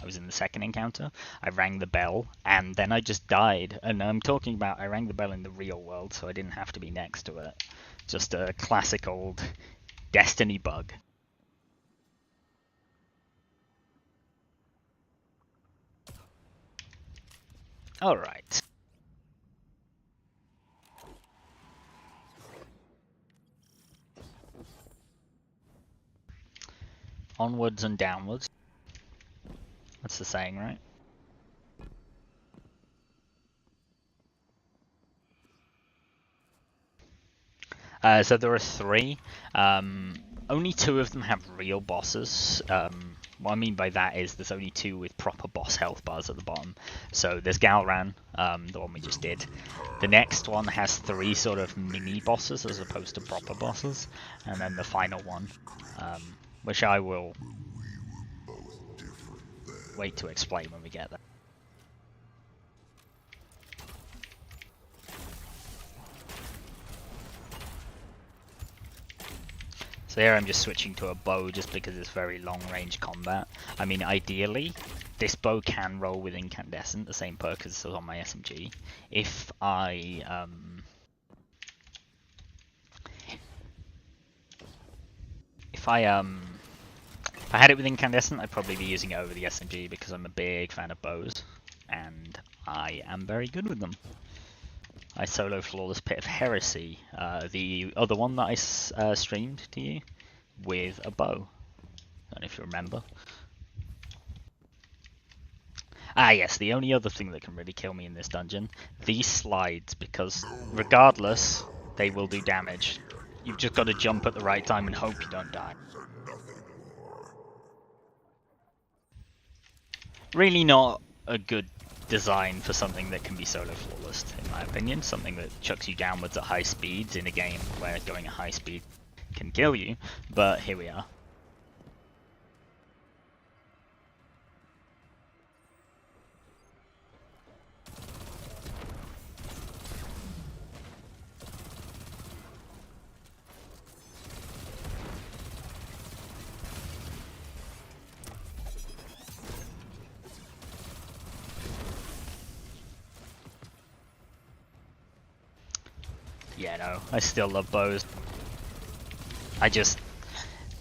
was in the second encounter, I rang the bell, and then I just died. And I'm talking about I rang the bell in the real world, so I didn't have to be next to it. Just a classic old Destiny bug. Alright. Onwards and downwards. That's the saying, right? So there are three. Only two of them have real bosses. What I mean by that is there's only two with proper boss health bars at the bottom. So there's Galran, the one we just did. The next one has three sort of mini bosses as opposed to proper bosses. And then the final one, which I will wait to explain when we get there. So here I'm just switching to a bow just because it's very long range combat. I mean, ideally, this bow can roll with incandescent, the same perk as on my SMG. If I had it with incandescent, I'd probably be using it over the SMG because I'm a big fan of bows, and I am very good with them. I solo Flawless Pit of Heresy, the other one that I streamed to you, with a bow. I don't know if you remember. Ah yes, the only other thing that can really kill me in this dungeon, these slides, because regardless, they will do damage. You've just got to jump at the right time and hope you don't die. Really not a good design for something that can be solo flawless, in my opinion. Something that chucks you downwards at high speeds in a game where going at high speed can kill you, but here we are. Yeah, no, I still love bows.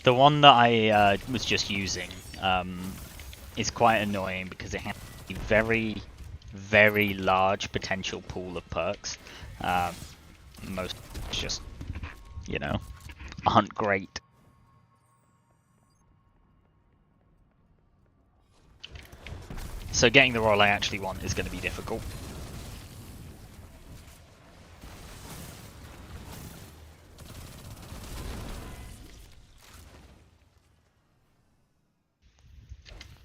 The one that I was just using is quite annoying because it has a very, very large potential pool of perks. Most just, you know, aren't great. So getting the roll I actually want is going to be difficult.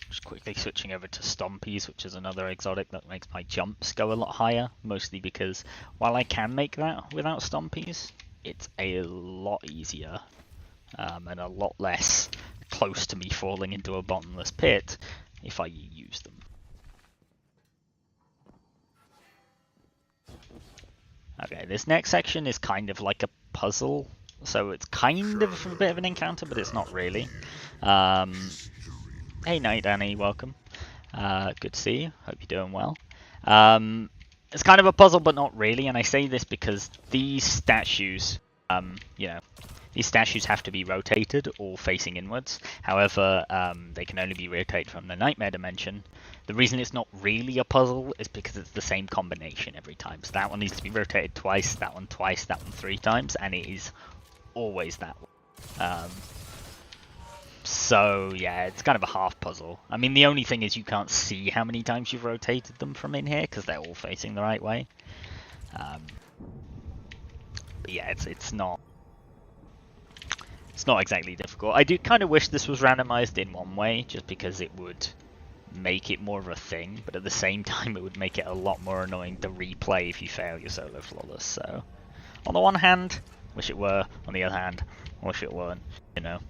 Just quickly switching over to Stompies, which is another exotic that makes my jumps go a lot higher, mostly because while I can make that without Stompies, it's a lot easier and a lot less close to me falling into a bottomless pit if I use them. Okay, this next section is kind of like a puzzle, so it's kind of a bit of an encounter, but it's not really. Hey Night Danny, welcome. Good to see you, hope you're doing well. It's kind of a puzzle, but not really, and I say this because these statues, you know, these statues have to be rotated or facing inwards. However, they can only be rotated from the Nightmare dimension. The reason it's not really a puzzle is because it's the same combination every time. So that one needs to be rotated twice, that one twice, that one 3 times, and it is always that one. So yeah, it's kind of a half puzzle. I mean, the only thing is you can't see how many times you've rotated them from in here because they're all facing the right way. But yeah, it's not exactly difficult. I do kind of wish this was randomized in one way, just because it would make it more of a thing. But at the same time, it would make it a lot more annoying to replay if you fail your solo flawless. So, on the one hand, wish it were. On the other hand, wish it weren't. You know.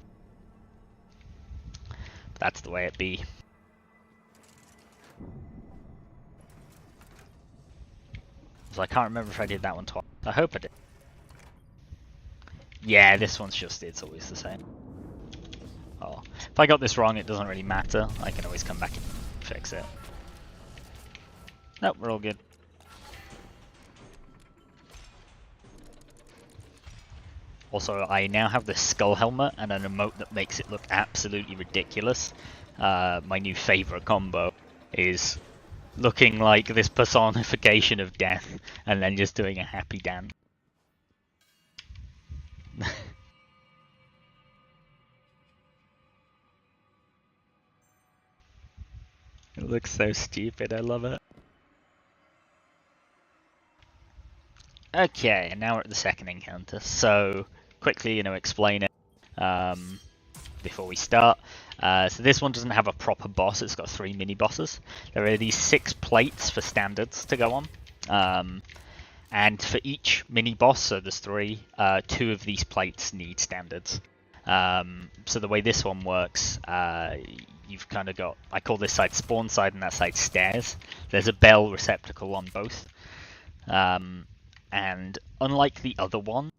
That's the way it be. So I can't remember if I did that one twice. I hope I did. Yeah, this one's just, it's always the same. Oh, if I got this wrong, it doesn't really matter. I can always come back and fix it. Nope, we're all good. Also, I now have this skull helmet and an emote that makes it look absolutely ridiculous. My new favourite combo is looking like this personification of death and then just doing a happy dance. It looks so stupid, I love it. Okay, and now we're at the second encounter. So, quickly, explain it before we start. So this one doesn't have a proper boss, it's got 3 mini-bosses. There are these 6 plates for standards to go on. And for each mini-boss, so there's 3, 2 of these plates need standards. So the way this one works, you've kind of got, I call this side spawn side and that side stairs. There's a bell receptacle on both. And unlike the other one,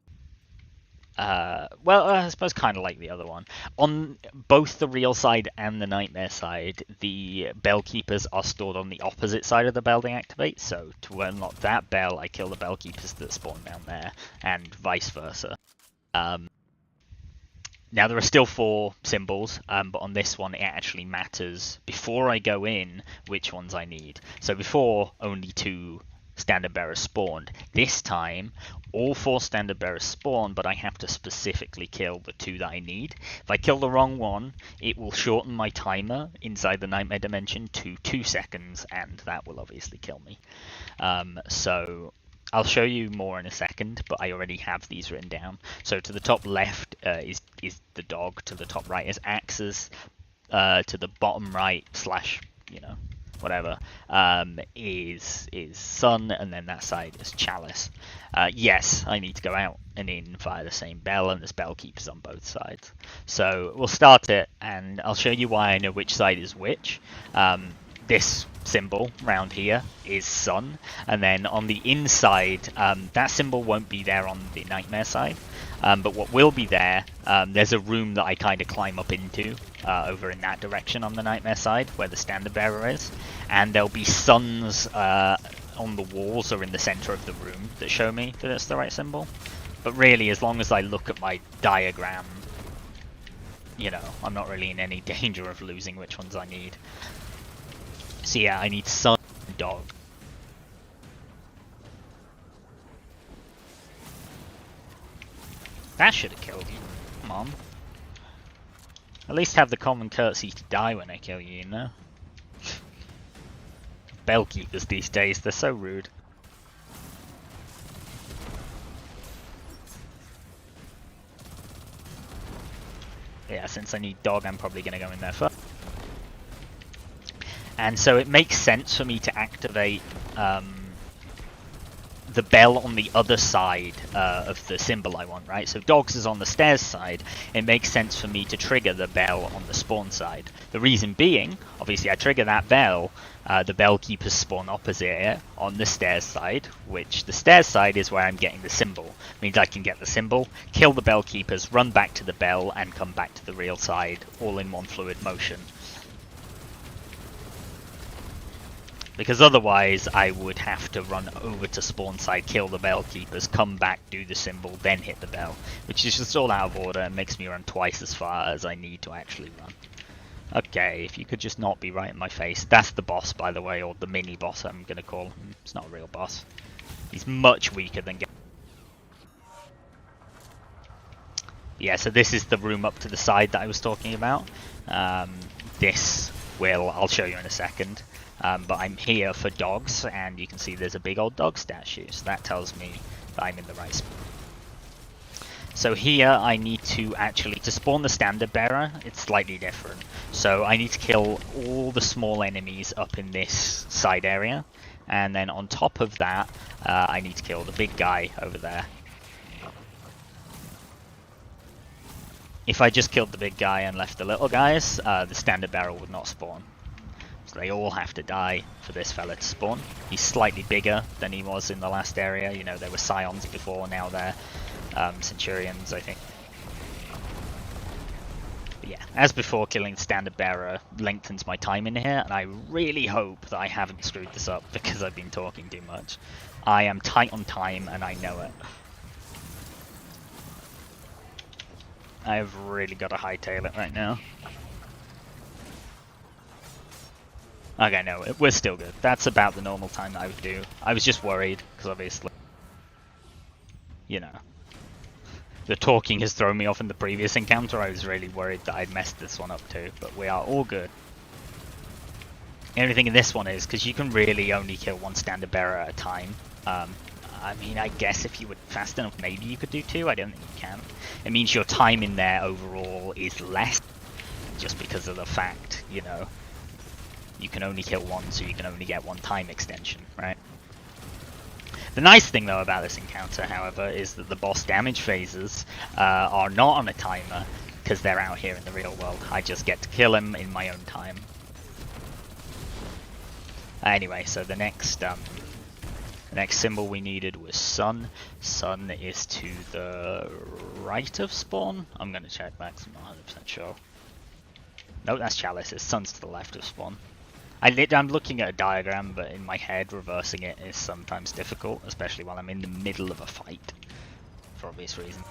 well, I suppose kind of like the other one, on both the real side and the nightmare side, the bell keepers are stored on the opposite side of the bell they activate. So to unlock that bell, I kill the bell keepers that spawn down there, and vice versa. Now there are still 4 symbols, but on this one it actually matters before I go in which ones I need. So before, only 2 standard bearers spawned. This time, all 4 standard bearers spawn, but I have to specifically kill the 2 that I need. If I kill the wrong one, it will shorten my timer inside the nightmare dimension to 2 seconds, and that will obviously kill me. So I'll show you more in a second, but I already have these written down. So to the top left is the dog, to the top right is axes, to the bottom right / whatever is sun, and then that side is chalice. Yes, I need to go out and in via the same bell, and there's bell keepers on both sides. So we'll start it, and I'll show you why I know which side is which. This symbol round here is sun, and then on the inside, that symbol won't be there on the nightmare side, but what will be there, there's a room that I kind of climb up into over in that direction on the nightmare side where the standard bearer is, and there'll be suns on the walls or in the center of the room that show me that it's the right symbol. But really, as long as I look at my diagram, I'm not really in any danger of losing which ones I need. So yeah, I need sun and dog. That should have killed you. Come on. At least have the common courtesy to die when I kill you, Bell keepers these days, they're so rude. Yeah, since I need dog, I'm probably going to go in there first. And so it makes sense for me to activate the bell on the other side of the symbol I want, right? So dogs is on the stairs side. It makes sense for me to trigger the bell on the spawn side. The reason being, obviously I trigger that bell, the bell keepers spawn opposite it on the stairs side, which the stairs side is where I'm getting the symbol. Means I can get the symbol, kill the bell keepers, run back to the bell, and come back to the real side, all in one fluid motion. Because otherwise I would have to run over to spawn side, kill the bell keepers, come back, do the symbol, then hit the bell, which is just all out of order and makes me run twice as far as I need to actually run. Okay, if you could just not be right in my face. That's the boss, by the way, or the mini boss I'm gonna call him. It's not a real boss. He's much weaker than... Yeah, so this is the room up to the side that I was talking about. I'll show you in a second. But I'm here for dogs, and you can see there's a big old dog statue, so that tells me that I'm in the right spot. So here I need to spawn the standard bearer, it's slightly different. So I need to kill all the small enemies up in this side area, and then on top of that, I need to kill the big guy over there. If I just killed the big guy and left the little guys, the standard bearer would not spawn. They all have to die for this fella to spawn. He's slightly bigger than he was in the last area. There were Scions before, now they're Centurions, I think. Yeah, as before, killing Standard Bearer lengthens my time in here, and I really hope that I haven't screwed this up because I've been talking too much. I am tight on time, and I know it. I've really got to hightail it right now. Okay, no, we're still good. That's about the normal time that I would do. I was just worried, because obviously, you know, the talking has thrown me off in the previous encounter. I was really worried that I'd messed this one up too, but we are all good. The only thing in this one is, because you can really only kill one Standard Bearer at a time. I mean, I guess if you were fast enough, maybe you could do two. I don't think you can. It means your time in there overall is less, just because of the fact, you know, you can only kill one, so you can only get one time extension, right? The nice thing, though, about this encounter, however, is that the boss damage phases are not on a timer, because they're out here in the real world. I just get to kill him in my own time. Anyway, so the next symbol we needed was Sun. Sun is to the right of spawn. I'm going to check back, so I'm not 100% sure. No, that's Chalice. Sun's to the left of spawn. I'm looking at a diagram, but in my head, reversing it is sometimes difficult, especially while I'm in the middle of a fight, for obvious reasons.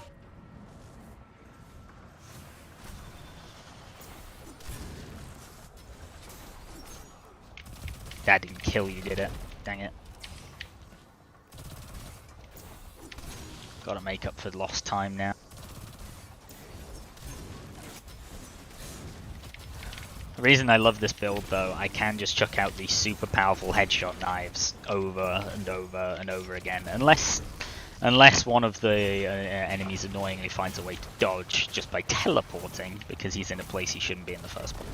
That didn't kill you, did it? Dang it. Gotta make up for lost time now. The reason I love this build, though, I can just chuck out these super powerful headshot knives over and over and over again, unless one of the enemies annoyingly finds a way to dodge just by teleporting because he's in a place he shouldn't be in the first place.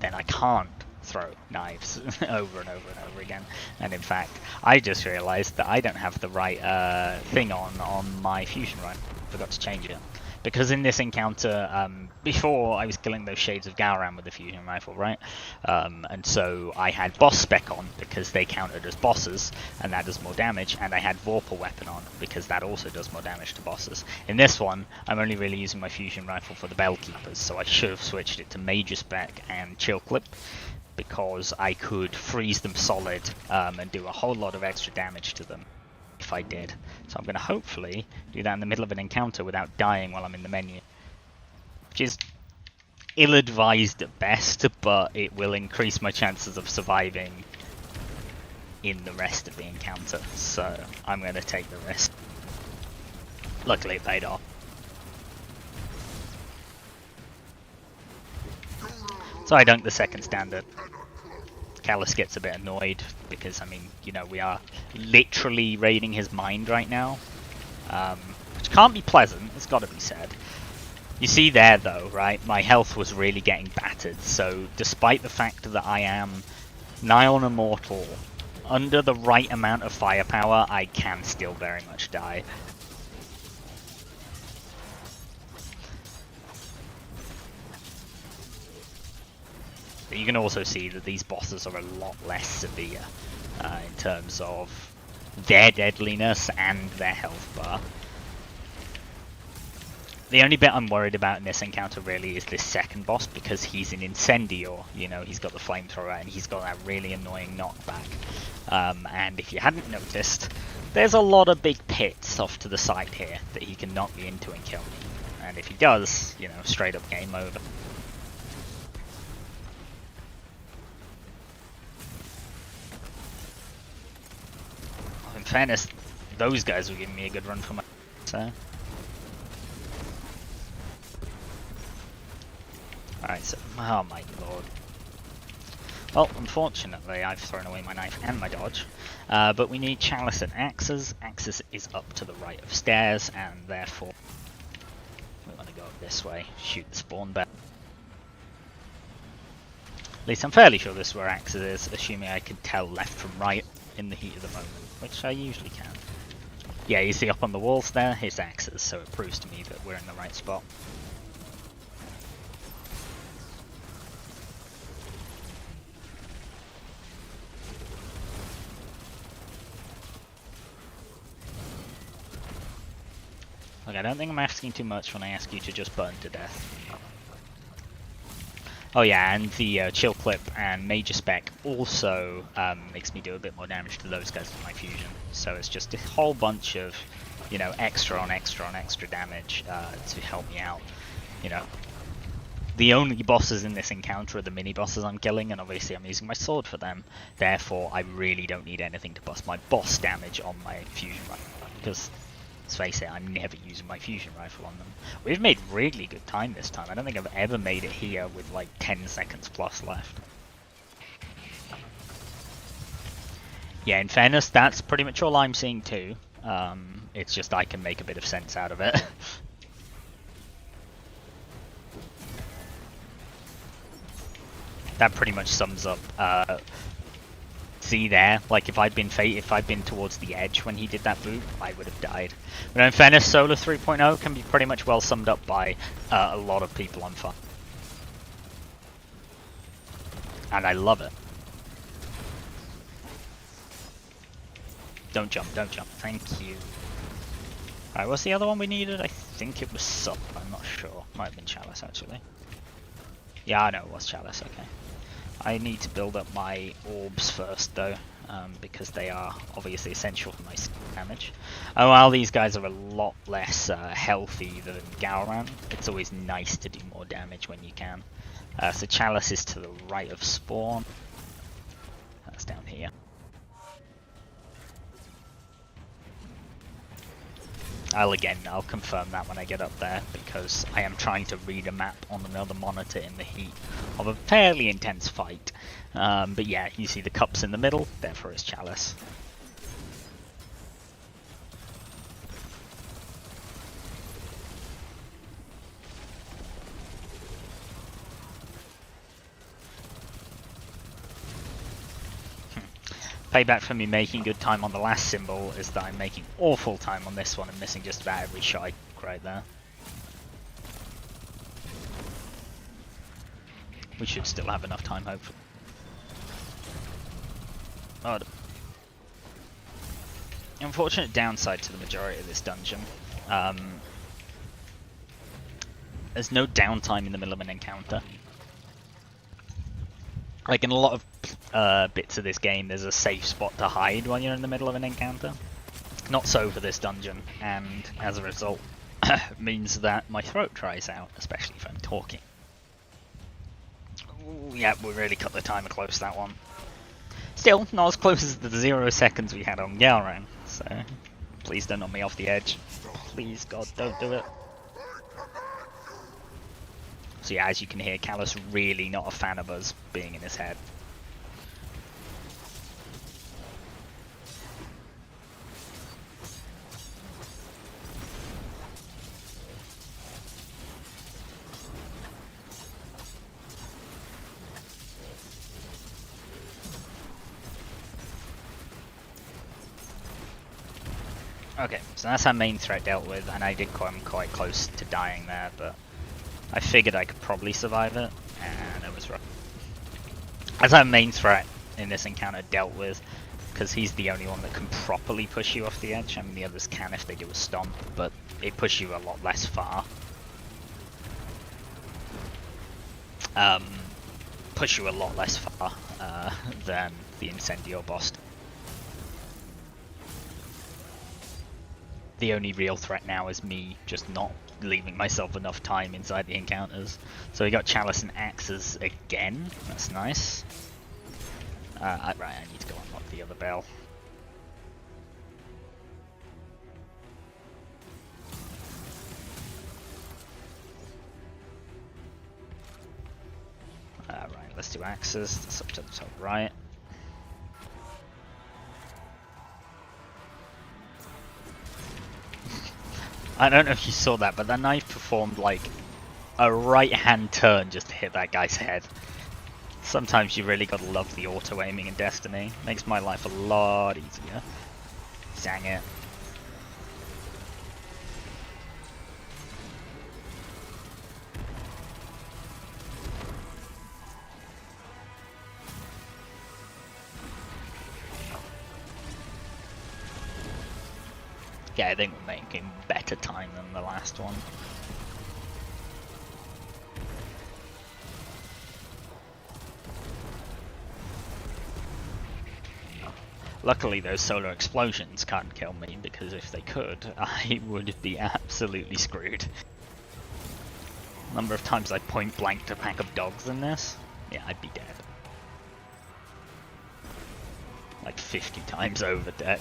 Then I can't throw knives over and over and over again. And in fact, I just realized that I don't have the right thing on my fusion rifle. Forgot to change it. Because in this encounter, before I was killing those shades of Gowran with the fusion rifle, right? And so I had boss spec on because they counted as bosses, and that does more damage, and I had Vorpal weapon on because that also does more damage to bosses. In this one, I'm only really using my fusion rifle for the Bellkeepers, so I should have switched it to Major Spec and Chill Clip, because I could freeze them solid and do a whole lot of extra damage to them if I did. So I'm going to hopefully do that in the middle of an encounter without dying while I'm in the menu. Which is ill-advised at best, but it will increase my chances of surviving in the rest of the encounter. So I'm going to take the risk. Luckily it paid off. So I dunked the second standard. Callus gets a bit annoyed because, I mean, you know, we are literally raiding his mind right now, which can't be pleasant, it's got to be said. You see there, though, right, my health was really getting battered, so despite the fact that I am nigh on immortal, under the right amount of firepower, I can still very much die. But you can also see that these bosses are a lot less severe in terms of their deadliness and their health bar. The only bit I'm worried about in this encounter really is this second boss, because he's an Incendior, you know, he's got the flamethrower and he's got that really annoying knockback. And if you hadn't noticed, there's a lot of big pits off to the side here that he can knock me into and kill me. And if he does, you know, straight up game over. In fairness, those guys were giving me a good run for my... So. Alright, so... oh my lord. Well, unfortunately, I've thrown away my knife and my dodge. But we need Chalice and Axes. Axes is up to the right of stairs, and therefore... we want to go up this way, shoot the spawn bear. At least I'm fairly sure this is where Axes is, assuming I can tell left from right in the heat of the moment, which I usually can. Yeah, you see up on the walls there, his Axes, so it proves to me that we're in the right spot. Look, I don't think I'm asking too much when I ask you to just burn to death. Oh yeah, and the chill clip and major spec also makes me do a bit more damage to those guys with my fusion. So it's just a whole bunch of, you know, extra on extra on extra damage to help me out. You know, the only bosses in this encounter are the mini bosses I'm killing, and obviously I'm using my sword for them. Therefore, I really don't need anything to bust my boss damage on my fusion rifle, because let's face it, I'm never using my fusion rifle on them. We've made really good time this time. I don't think I've ever made it here with like 10 seconds plus left. Yeah, in fairness, that's pretty much all I'm seeing too. It's just I can make a bit of sense out of it. That pretty much sums up. See there, like if I'd been towards the edge when he did that boot, I would have died. But in fairness, Solar 3.0 can be pretty much well summed up by a lot of people on fire. And I love it. Don't jump, don't jump. Thank you. Alright, what's the other one we needed? I think it was Sup, I'm not sure. Might have been Chalice, actually. Yeah, I know it was Chalice, okay. I need to build up my orbs first, though, because they are obviously essential for my damage. And while these guys are a lot less healthy than Gowran, it's always nice to do more damage when you can. So Chalice is to the right of spawn. That's down here. I'll confirm that when I get up there, because I am trying to read a map on another monitor in the heat of a fairly intense fight. But yeah, you see the cups in the middle, therefore it's Chalice. Payback for me making good time on the last symbol is that I'm making awful time on this one and missing just about every shot I right there. We should still have enough time, hopefully. Oh, unfortunate downside to the majority of this dungeon. There's no downtime in the middle of an encounter. Like in a lot of bits of this game, there's a safe spot to hide when you're in the middle of an encounter. Not so for this dungeon, and as a result, means that my throat dries out, especially if I'm talking. Ooh, yeah, we really cut the timer close, that one. Still, not as close as the 0 seconds we had on Gowran, so please don't knock me off the edge. Please, God, don't do it. So yeah, as you can hear, Callus really not a fan of us being in his head. Okay, so that's our main threat dealt with, and I did come quite close to dying there, but I figured I could probably survive it, and it was rough. As our main threat in this encounter dealt with, because he's the only one that can properly push you off the edge. I mean, the others can if they do a stomp, but they push you a lot less far. Push you a lot less far than the Incendio boss. The only real threat now is me just not leaving myself enough time inside the encounters. So we got Chalice and Axes again. That's nice. Right, I need to go unlock the other bell. Right, let's do Axes. That's up to the top right. I don't know if you saw that, but that knife performed like a right-hand turn just to hit that guy's head. Sometimes you really gotta love the auto-aiming in Destiny. Makes my life a lot easier. Dang it. Yeah, I think we're making better time than the last one. Luckily those solar explosions can't kill me, because if they could, I would be absolutely screwed. The number of times I point blanked a pack of dogs in this, yeah, I'd be dead. Like 50 times over dead.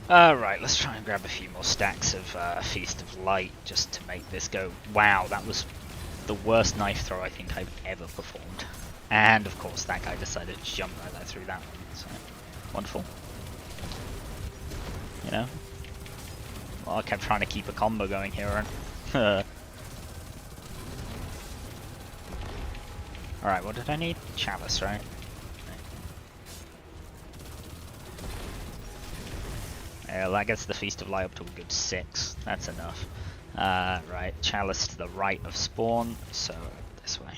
Alright, let's try and grab a few more stacks of Feast of Light just to make this go. Wow, that was the worst knife throw I think I've ever performed. And of course that guy decided to jump right there through that one, so wonderful. You know? Well, I kept trying to keep a combo going here and Alright, what did I need? Chalice, right? That gets the Feast of Light up to a good 6. That's enough. Right, Chalice to the right of spawn, so this way.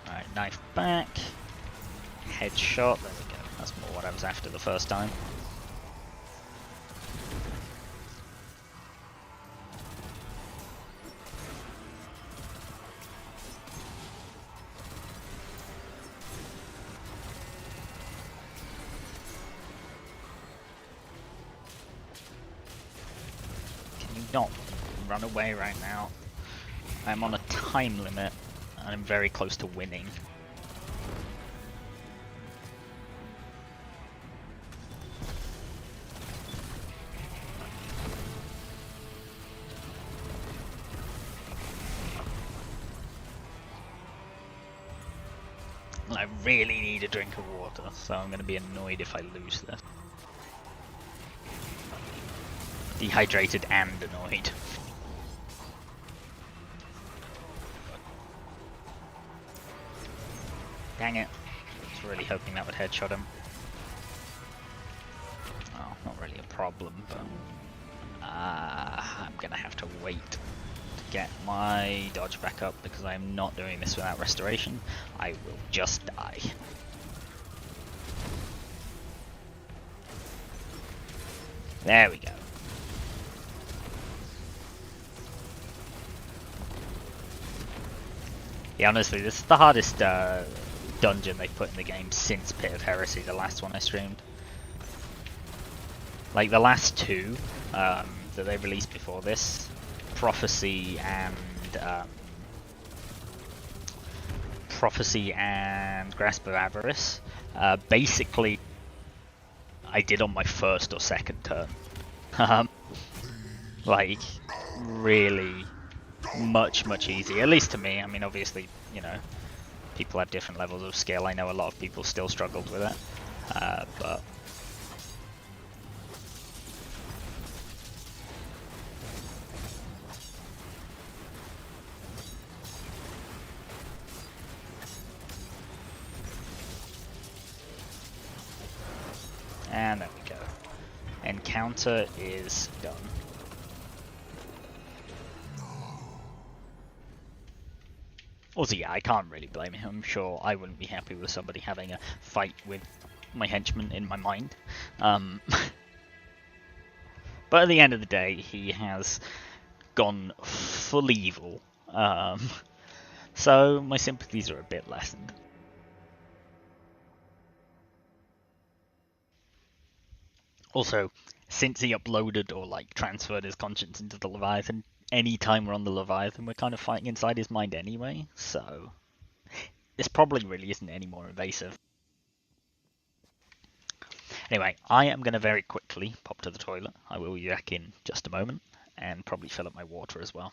Alright, knife back. Headshot, there we go. That's more what I was after the first time. Not run away right now. I'm on a time limit and I'm very close to winning. I really need a drink of water, so I'm going to be annoyed if I lose this. Dehydrated and annoyed. Dang it. I was really hoping that would headshot him. Oh, not really a problem, but I'm gonna have to wait to get my dodge back up because I'm not doing this without restoration. I will just die. There we go. Yeah, honestly, this is the hardest dungeon they've put in the game since Pit of Heresy, the last one I streamed. Like, the last two that they released before this, Prophecy and Grasp of Avarice, basically I did on my first or second turn. Like, really much easier, at least to me. I mean, obviously, you know, people have different levels of skill. I know a lot of people still struggled with it, but and there we go. Encounter is done. Also, yeah, I can't really blame him. I'm sure I wouldn't be happy with somebody having a fight with my henchman in my mind. But at the end of the day, he has gone full evil. So my sympathies are a bit lessened. Also, since he uploaded or like transferred his conscience into the Leviathan, any time we're on the Leviathan, we're kind of fighting inside his mind anyway, so this probably really isn't any more invasive. Anyway, I am going to very quickly pop to the toilet. I will be back in just a moment, and probably fill up my water as well.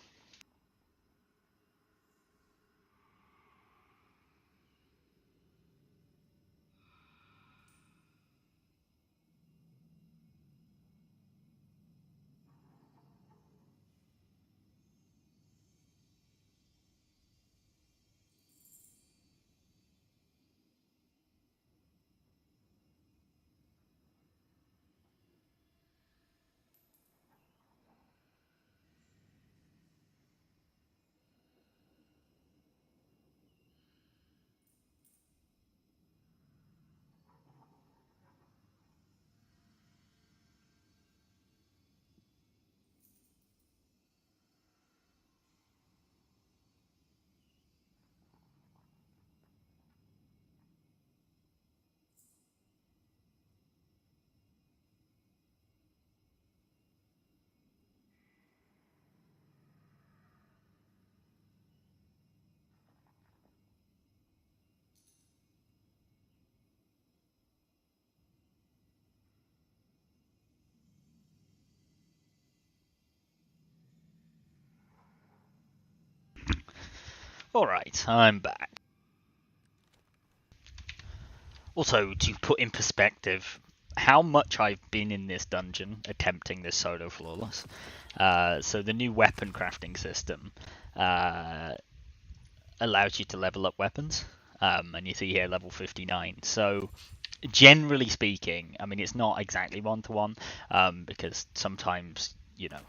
Alright, I'm back. Also, to put in perspective how much I've been in this dungeon attempting this solo flawless. So the new weapon crafting system allows you to level up weapons. And you see here level 59. So generally speaking, I mean, it's not exactly one-to-one, because sometimes, you know,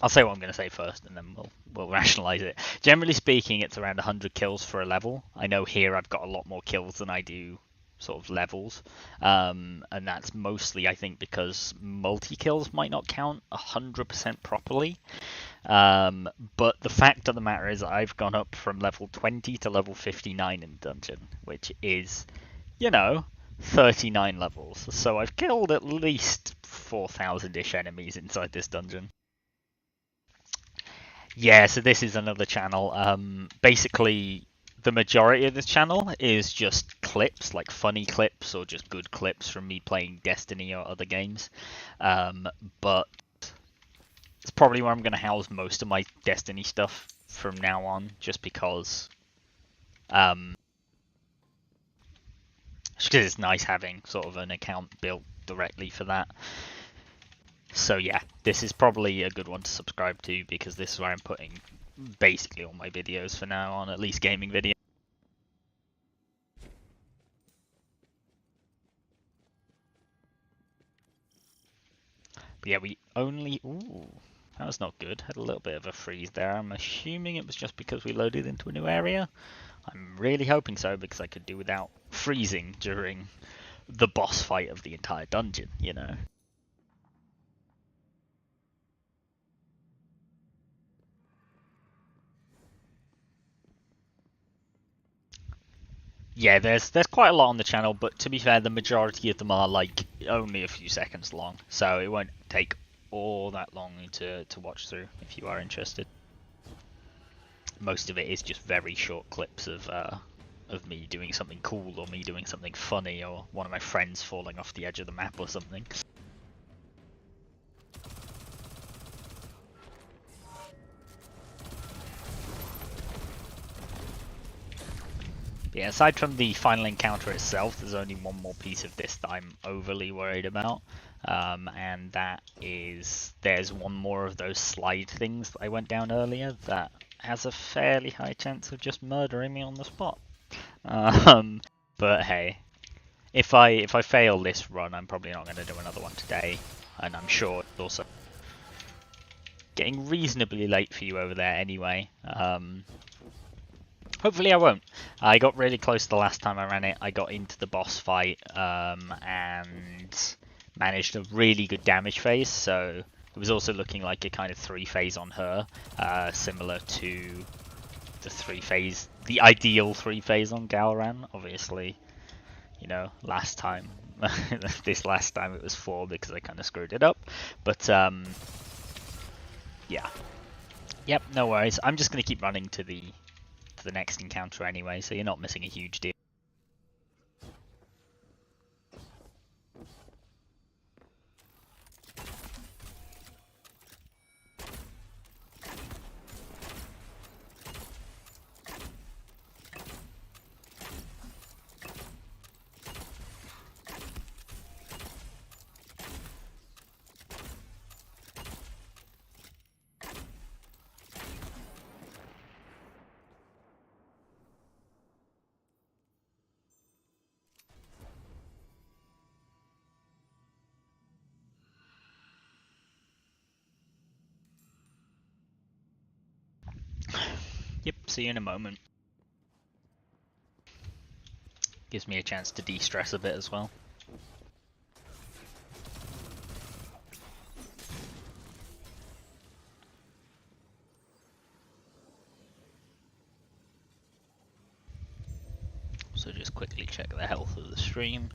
I'll say what I'm going to say first, and then we'll rationalize it. Generally speaking, it's around 100 kills for a level. I know here I've got a lot more kills than I do sort of levels, and that's mostly, I think, because multi-kills might not count 100% properly. But the fact of the matter is I've gone up from level 20 to level 59 in dungeon, which is, you know, 39 levels. So I've killed at least 4,000-ish enemies inside this dungeon. Yeah, so this is another channel. Basically, the majority of this channel is just clips, like funny clips or just good clips from me playing Destiny or other games. But it's probably where I'm going to house most of my Destiny stuff from now on, just because it's nice having sort of an account built directly for that. So yeah, this is probably a good one to subscribe to, because this is where I'm putting basically all my videos for now on, at least gaming videos. But yeah, we only... Ooh, that was not good. Had a little bit of a freeze there. I'm assuming it was just because we loaded into a new area. I'm really hoping so, because I could do without freezing during the boss fight of the entire dungeon, you know? Yeah, there's quite a lot on the channel, but to be fair, the majority of them are like only a few seconds long, so it won't take all that long to watch through if you are interested. Most of it is just very short clips of me doing something cool, or me doing something funny, or one of my friends falling off the edge of the map or something. Yeah, aside from the final encounter itself, there's only one more piece of this that I'm overly worried about, and that is there's one more of those slide things that I went down earlier that has a fairly high chance of just murdering me on the spot. But hey, if I fail this run, I'm probably not going to do another one today, and I'm sure it's also getting reasonably late for you over there anyway. Hopefully I won't. I got really close the last time I ran it. I got into the boss fight and managed a really good damage phase, so it was also looking like a kind of 3-phase on her, similar to the 3-phase, the ideal 3-phase on Galran. Obviously, you know, last time, this last time it was 4 because I kind of screwed it up, but yeah. Yep, no worries. I'm just going to keep running to the next encounter anyway, so you're not missing a huge deal. Yep, see you in a moment. Gives me a chance to de-stress a bit as well. So just quickly check the health of the stream.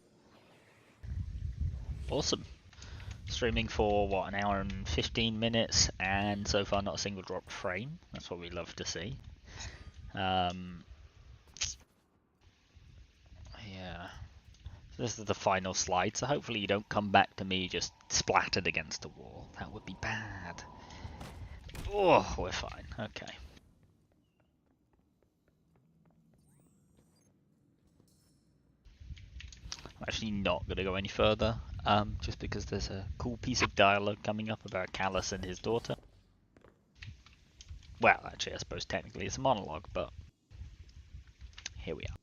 Awesome. Streaming for, what, an hour and 15 minutes, and so far not a single drop frame. That's what we love to see. Yeah. So this is the final slide, so hopefully you don't come back to me just splattered against a wall. That would be bad. Oh, we're fine. Okay. I'm actually not going to go any further, just because there's a cool piece of dialogue coming up about Callus and his daughter. Well, actually, I suppose technically it's a monologue, but here we are.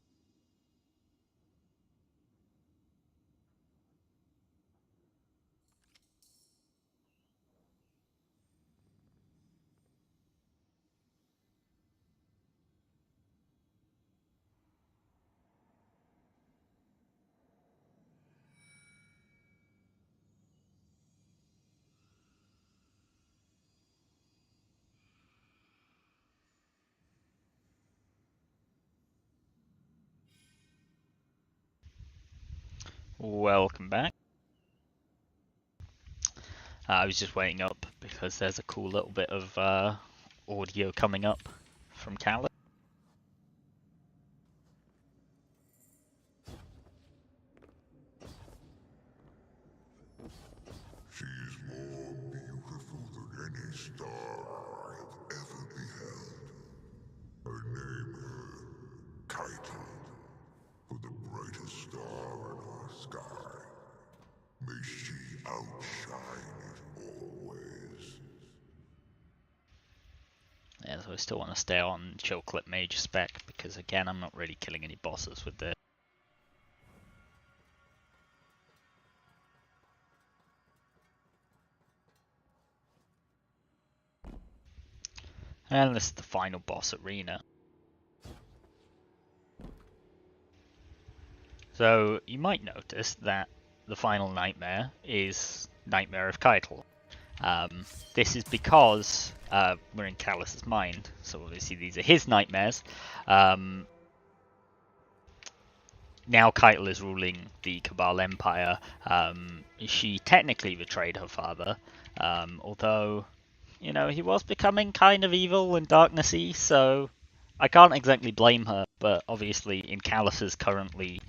Welcome back. I was just waiting up because there's a cool little bit of audio coming up from Callus. She is more beautiful than any star I have ever beheld. I name her Kaito, for the brightest star in our sky. May she outshine it always. Yeah, so I still want to stay on Chill Clip Mage spec because again, I'm not really killing any bosses with this. And this is the final boss arena. So you might notice that the final nightmare is Nightmare of Keitel. This is because we're in Callus's mind, so obviously these are his nightmares. Now Keitel is ruling the Cabal Empire. She technically betrayed her father, although, you know, he was becoming kind of evil and darknessy, so I can't exactly blame her, but obviously in Callus's currently,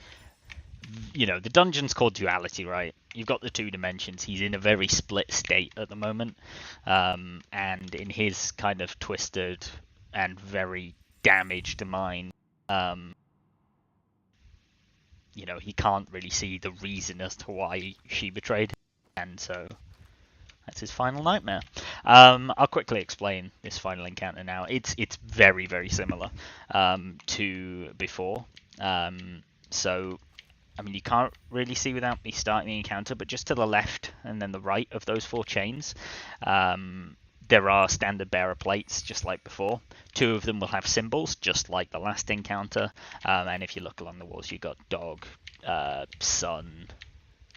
you know, the dungeon's called duality, right? You've got the two dimensions. He's in a very split state at the moment, and in his kind of twisted and very damaged mind, you know, he can't really see the reason as to why she betrayed him, and so that's his final nightmare. I'll quickly explain this final encounter now. It's very, very similar to before. So I mean, you can't really see without me starting the encounter, but just to the left and then the right of those four chains, there are standard bearer plates, just like before. Two of them will have symbols, just like the last encounter. And if you look along the walls, you've got dog, sun,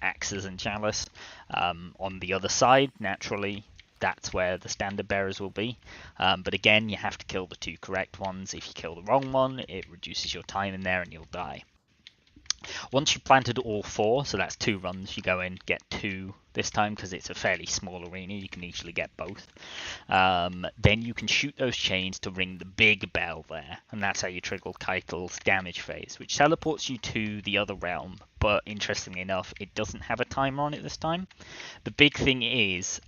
axes, and chalice. On the other side, naturally, that's where the standard bearers will be. But again, you have to kill the two correct ones. If you kill the wrong one, it reduces your time in there and you'll die. Once you've planted all four, so that's 2 runs, you go in, get 2 this time because it's a fairly small arena, you can easily get both. Then you can shoot those chains to ring the big bell there, and that's how you trigger Keitel's damage phase, which teleports you to the other realm, but interestingly enough, it doesn't have a timer on it this time. The big thing is,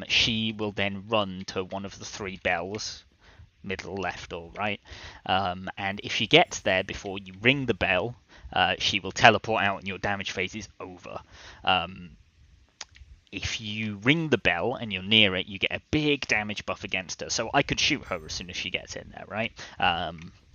she will then run to one of the 3 bells, middle, left, or right, and if she gets there before you ring the bell, she will teleport out and your damage phase is over. If you ring the bell and you're near it, you get a big damage buff against her. So I could shoot her as soon as she gets in there, right?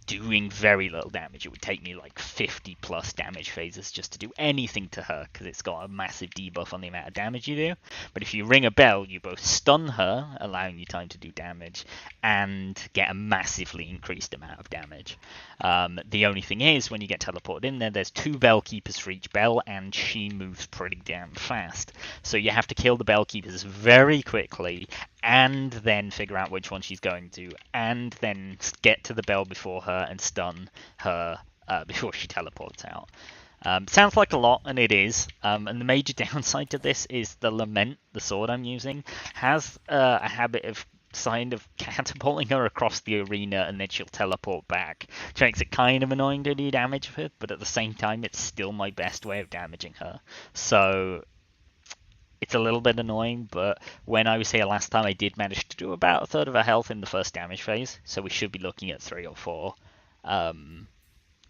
Doing very little damage. It would take me like 50 plus damage phases just to do anything to her because it's got a massive debuff on the amount of damage you do. But if you ring a bell, you both stun her, allowing you time to do damage, and get a massively increased amount of damage. The only thing is, when you get teleported in there, there's 2 bell keepers for each bell, and she moves pretty damn fast. So you have to kill the bell keepers very quickly, and then figure out which one she's going to, and then get to the bell before her and stun her before she teleports out. Sounds like a lot, and it is. And the major downside to this is the Lament, the sword I'm using, has a habit of catapulting her across the arena and then she'll teleport back, which makes it kind of annoying to do damage with, but at the same time it's still my best way of damaging her. So it's a little bit annoying, but when I was here last time I did manage to do about a third of her health in the first damage phase, so we should be looking at 3 or 4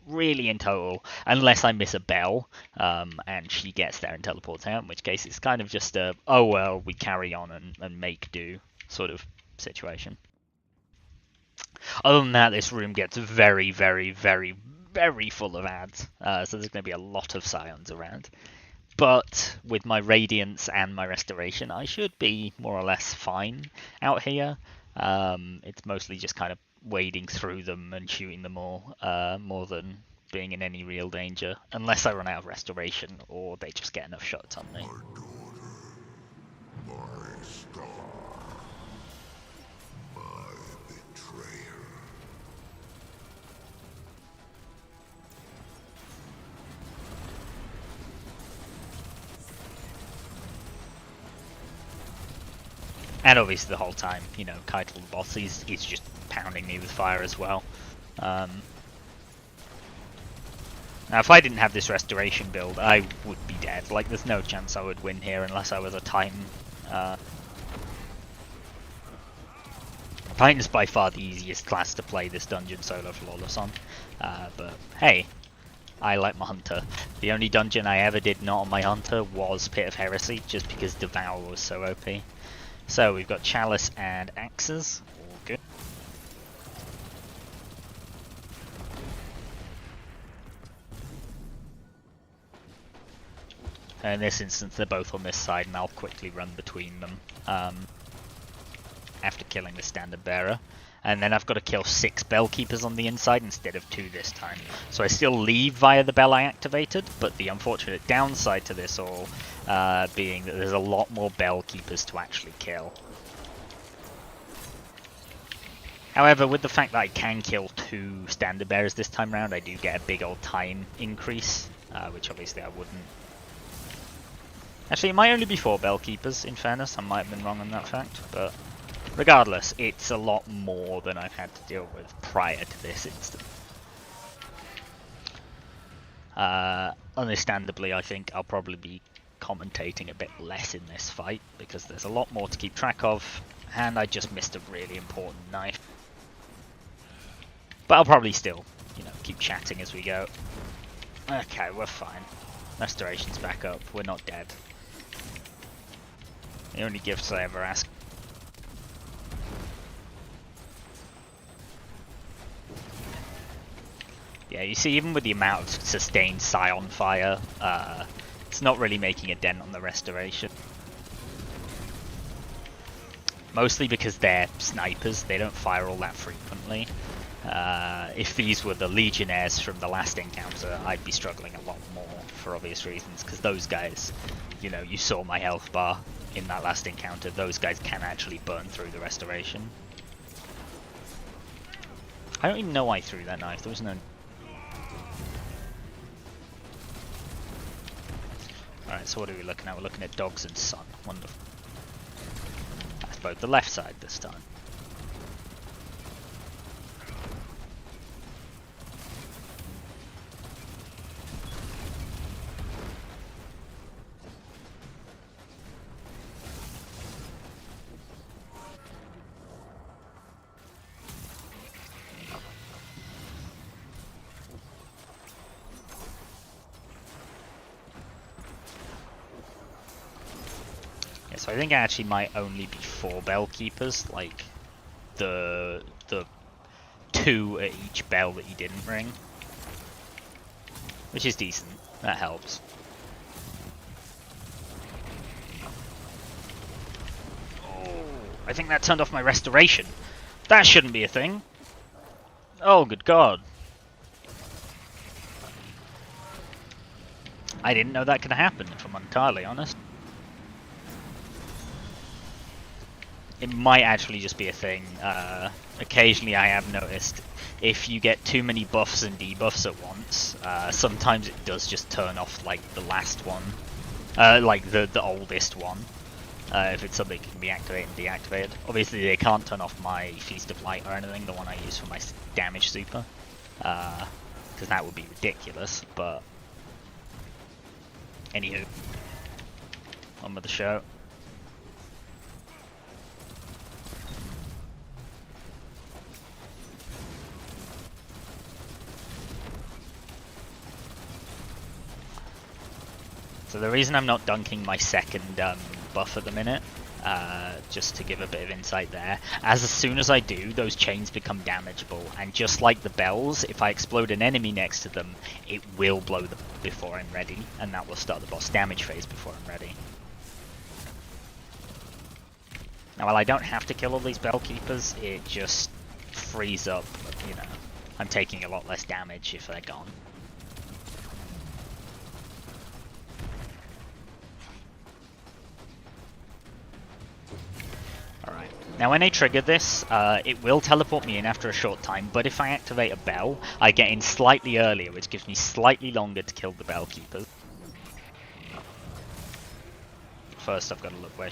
really in total, unless I miss a bell, and she gets there and teleports out, in which case it's kind of just a, oh well, we carry on and make do sort of situation. Other than that, this room gets very, very, very, very full of ads, so there's going to be a lot of scions around. But with my Radiance and my Restoration, I should be more or less fine out here. It's mostly just kind of wading through them and shooting them all, more than being in any real danger, unless I run out of Restoration or they just get enough shots on me. My star, my betrayer. And obviously the whole time, you know, Keitel the boss, he's just pounding me with fire as well. Now if I didn't have this restoration build, I would be dead. Like, there's no chance I would win here unless I was a Titan. Titan's by far the easiest class to play this dungeon solo flawless on. But hey, I like my Hunter. The only dungeon I ever did not on my Hunter was Pit of Heresy, just because Devour was so OP. So we've got Chalice and Axes, all good. And in this instance they're both on this side and I'll quickly run between them after killing the Standard Bearer. And then I've got to kill 6 Bell Keepers on the inside instead of 2 this time. So I still leave via the bell I activated, but the unfortunate downside to this all being that there's a lot more Bell Keepers to actually kill. However, with the fact that I can kill 2 Standard Bearers this time around, I do get a big old time increase, which obviously I wouldn't. Actually, it might only be 4 Bell Keepers, in fairness. I might have been wrong on that fact, but regardless, it's a lot more than I've had to deal with prior to this instance. Understandably, I think I'll probably be commentating a bit less in this fight, because there's a lot more to keep track of, and I just missed a really important knife. But I'll probably still, you know, keep chatting as we go. Okay, we're fine. Restoration's back up. We're not dead. The only gifts I ever ask. Yeah, you see, even with the amount of sustained Scion fire, it's not really making a dent on the restoration. Mostly because they're snipers, they don't fire all that frequently. If these were the Legionnaires from the last encounter, I'd be struggling a lot more for obvious reasons, because those guys, you know, you saw my health bar in that last encounter, those guys can actually burn through the restoration. I don't even know why I threw that knife, there was no... Alright, so what are we looking at? We're looking at Dogs and Sun. Wonderful. That's both the left side this time. So I think I actually might only be 4 Bell Keepers, like the 2 at each bell that you didn't ring. Which is decent, that helps. Oh, I think that turned off my restoration. That shouldn't be a thing. Oh, good god. I didn't know that could happen, if I'm entirely honest. It might actually just be a thing. Occasionally I have noticed if you get too many buffs and debuffs at once, sometimes it does just turn off like the last one, like the oldest one, if it's something that can be activated and deactivated. Obviously they can't turn off my Feast of Light or anything, the one I use for my damage super, because that would be ridiculous, but anywho, on with the show. So the reason I'm not dunking my second buff at the minute, just to give a bit of insight there, as soon as I do, those chains become damageable, and just like the bells, if I explode an enemy next to them, it will blow them before I'm ready, and that will start the boss damage phase before I'm ready. Now, while I don't have to kill all these bell keepers, it just frees up, you know, I'm taking a lot less damage if they're gone. Alright, now when I trigger this, it will teleport me in after a short time, but if I activate a bell, I get in slightly earlier, which gives me slightly longer to kill the bell keepers. First I've got to look away.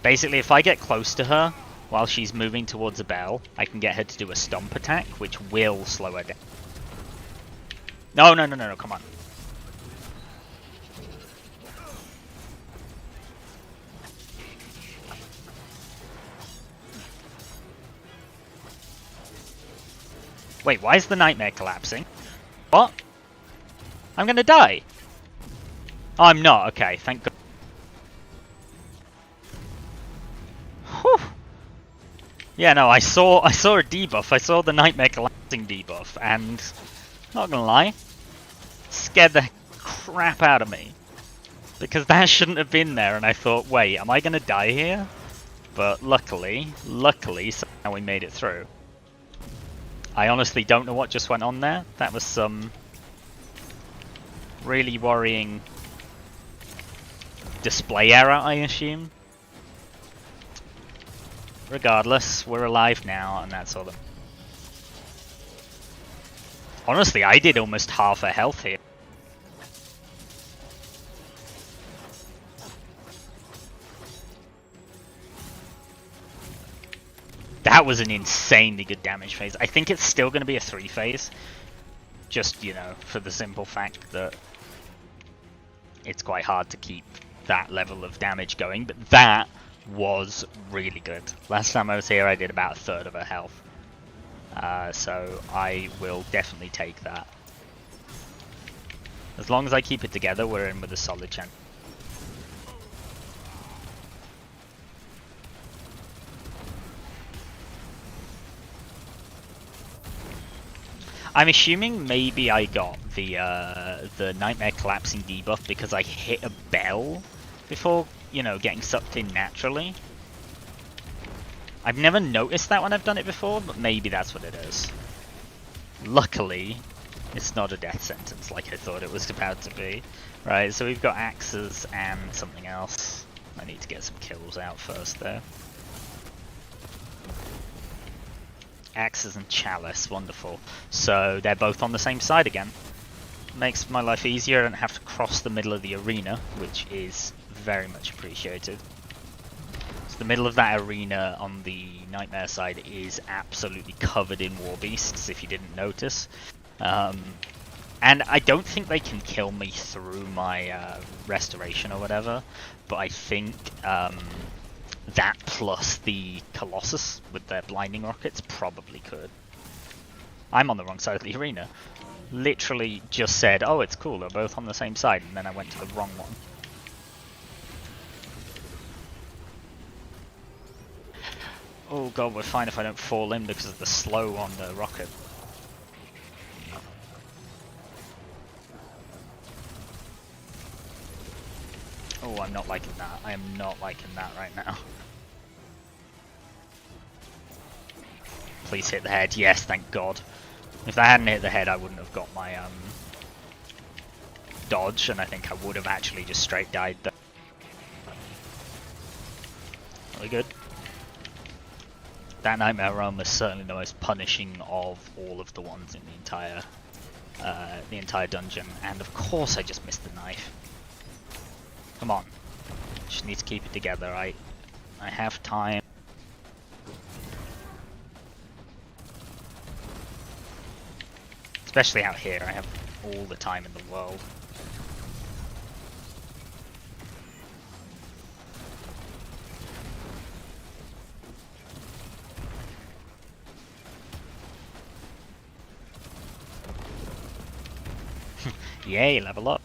Basically, if I get close to her while she's moving towards a bell, I can get her to do a stomp attack, which will slow her down. No, come on. Wait, why is the nightmare collapsing? What? I'm gonna die. Oh, I'm not. Okay, thank God. Whew. Yeah, no, I saw a debuff. I saw the nightmare collapsing debuff, and not gonna lie, scared the crap out of me because that shouldn't have been there. And I thought, wait, am I gonna die here? But luckily, somehow we made it through. I honestly don't know what just went on there. That was some really worrying display error, I assume. Regardless, we're alive now, and that's all. Honestly, I did almost half a health here. That was an insanely good damage phase. I think it's still going to be a 3 phase. Just, you know, for the simple fact that it's quite hard to keep that level of damage going. But that was really good. Last time I was here, I did about a third of her health. So I will definitely take that. As long as I keep it together, we're in with a solid chance. I'm assuming maybe I got the nightmare collapsing debuff because I hit a bell before, you know, getting sucked in naturally. I've never noticed that when I've done it before, but maybe that's what it is. Luckily, it's not a death sentence like I thought it was about to be. Right, so we've got axes and something else. I need to get some kills out first though. Axes and chalice, wonderful. So they're both on the same side again. Makes my life easier. I don't have to cross the middle of the arena, which is very much appreciated. So the middle of that arena on the nightmare side is absolutely covered in war beasts, if you didn't notice. And I don't think they can kill me through my restoration or whatever, but I think that plus the Colossus with their blinding rockets probably could. I'm on the wrong side of the arena. Literally just said, oh, it's cool, they're both on the same side, and then I went to the wrong one. Oh god, we're fine if I don't fall in because of the slow on the rocket. Oh, I'm not liking that. I am not liking that right now. Please hit the head. Yes, thank god. If that hadn't hit the head, I wouldn't have got my dodge, and I think I would have actually just straight died there. Really good. That Nightmare Realm is certainly the most punishing of all of the ones in the entire dungeon. And of course I just missed the knife. Come on. Just need to keep it together. I have time. Especially out here, I have all the time in the world. Yay, level up.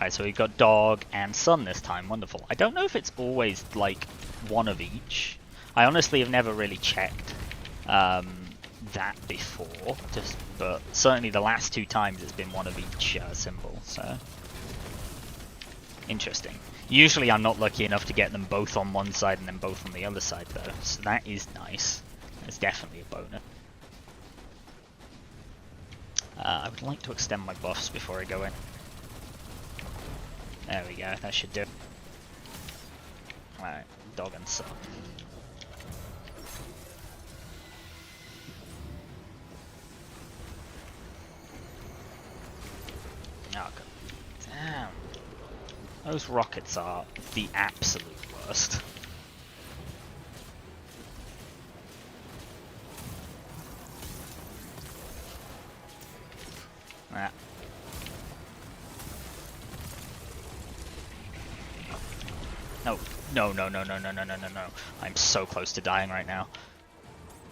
Alright, so we've got dog and sun this time. Wonderful. I don't know if it's always like one of each. I honestly have never really checked that before, but certainly the last 2 times it's been one of each symbol, so interesting. Usually I'm not lucky enough to get them both on one side and then both on the other side though, so that is nice. It's definitely a bonus. I would like to extend my buffs before I go in. There we go, that should do it. Alright, dog and sun. Oh, God. Damn. Those rockets are the absolute worst. Ah. No, no, no, no, no, no, no, no, no, no. I'm so close to dying right now.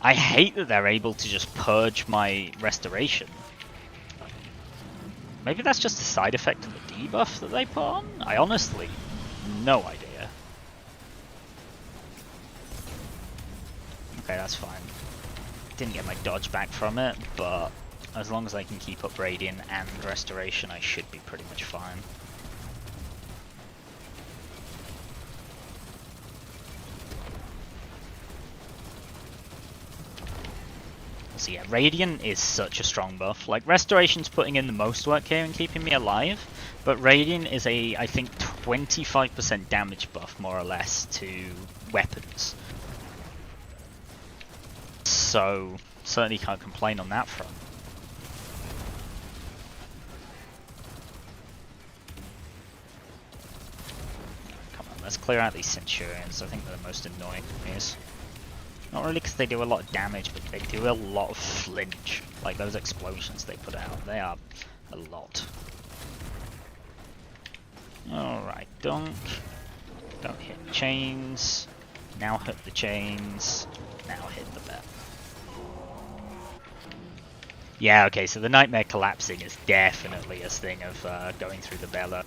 I hate that they're able to just purge my restoration. Maybe that's just a side effect of the debuff that they put on? I honestly, no idea. Okay, that's fine. Didn't get my dodge back from it, but as long as I can keep up Radiant and Restoration, I should be pretty much fine. So yeah, Radiant is such a strong buff. Like, Restoration's putting in the most work here and keeping me alive, but Radiant is a, I think, 25% damage buff, more or less, to weapons. So, certainly can't complain on that front. Come on, let's clear out these Centurions. I think they're the most annoying enemies. Not really because they do a lot of damage, but they do a lot of flinch. Like those explosions they put out, they are a lot. Alright, don't hit chains. Now hit the chains. Now hit the bell. Yeah, okay, so the Nightmare collapsing is definitely a thing of going through the Bella.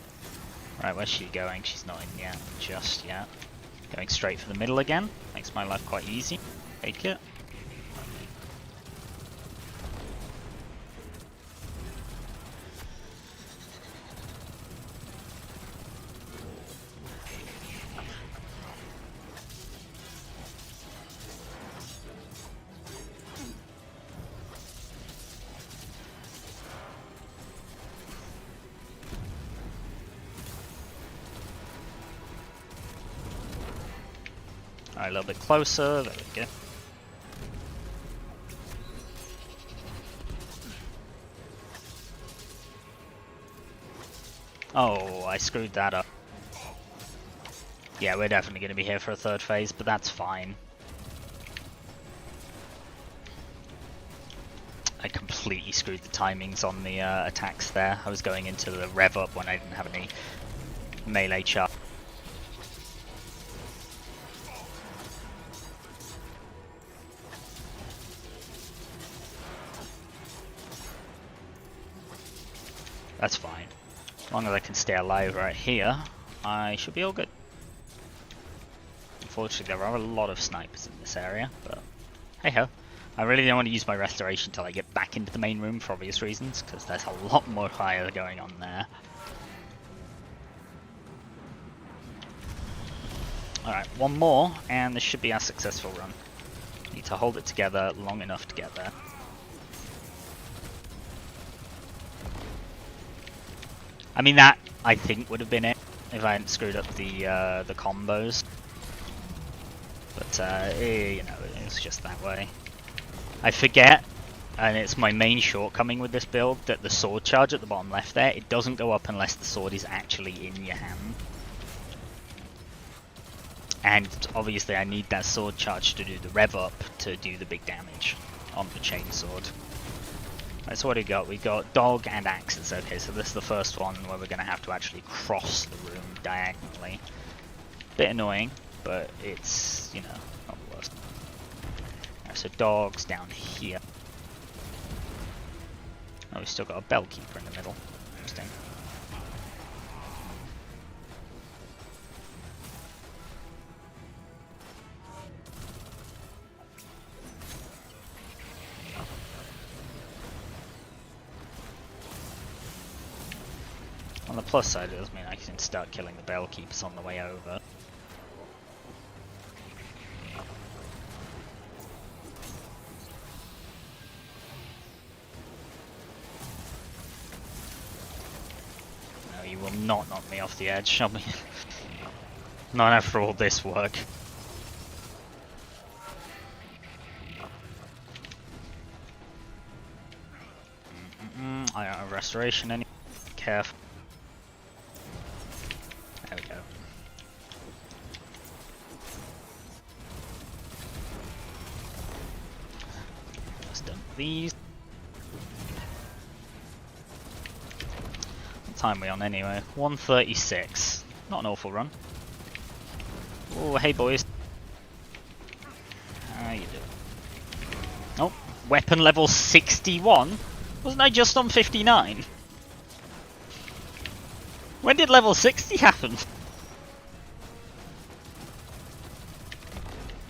Right, where's she going? She's not in yet, just yet. Going straight for the middle again. Makes my life quite easy. Take it. Alright, a little bit closer. There we go. Oh, I screwed that up. Yeah, we're definitely going to be here for a third phase, but that's fine. I completely screwed the timings on the attacks there. I was going into the rev up when I didn't have any melee charge. That's fine. As long as I can stay alive right here, I should be all good. Unfortunately, there are a lot of snipers in this area, but hey ho. I really don't want to use my restoration until I get back into the main room for obvious reasons, because there's a lot more fire going on there. Alright, one more, and this should be our successful run. Need to hold it together long enough to get there. I mean, that, I think, would have been it if I hadn't screwed up the combos. But, you know, it's just that way. I forget, and it's my main shortcoming with this build, that the sword charge at the bottom left there, it doesn't go up unless the sword is actually in your hand. And obviously I need that sword charge to do the rev up to do the big damage on the chainsword. That's what we got. We got dog and axes. Okay, so this is the first one where we're going to have to actually cross the room diagonally. Bit annoying, but it's, you know, not the worst. Alright, so dog's down here. Oh, we still got a bell keeper in the middle. Interesting. the plus side, it does mean I can start killing the Bellkeepers on the way over. No, you will not knock me off the edge. I mean, not after all this work. I don't have restoration anymore. Careful. There we go. Just done these. What time are we on anyway? 1:36. Not an awful run. Oh, hey boys. How you doing? Oh, weapon level 61? Wasn't I just on 59? When did level 60 happen?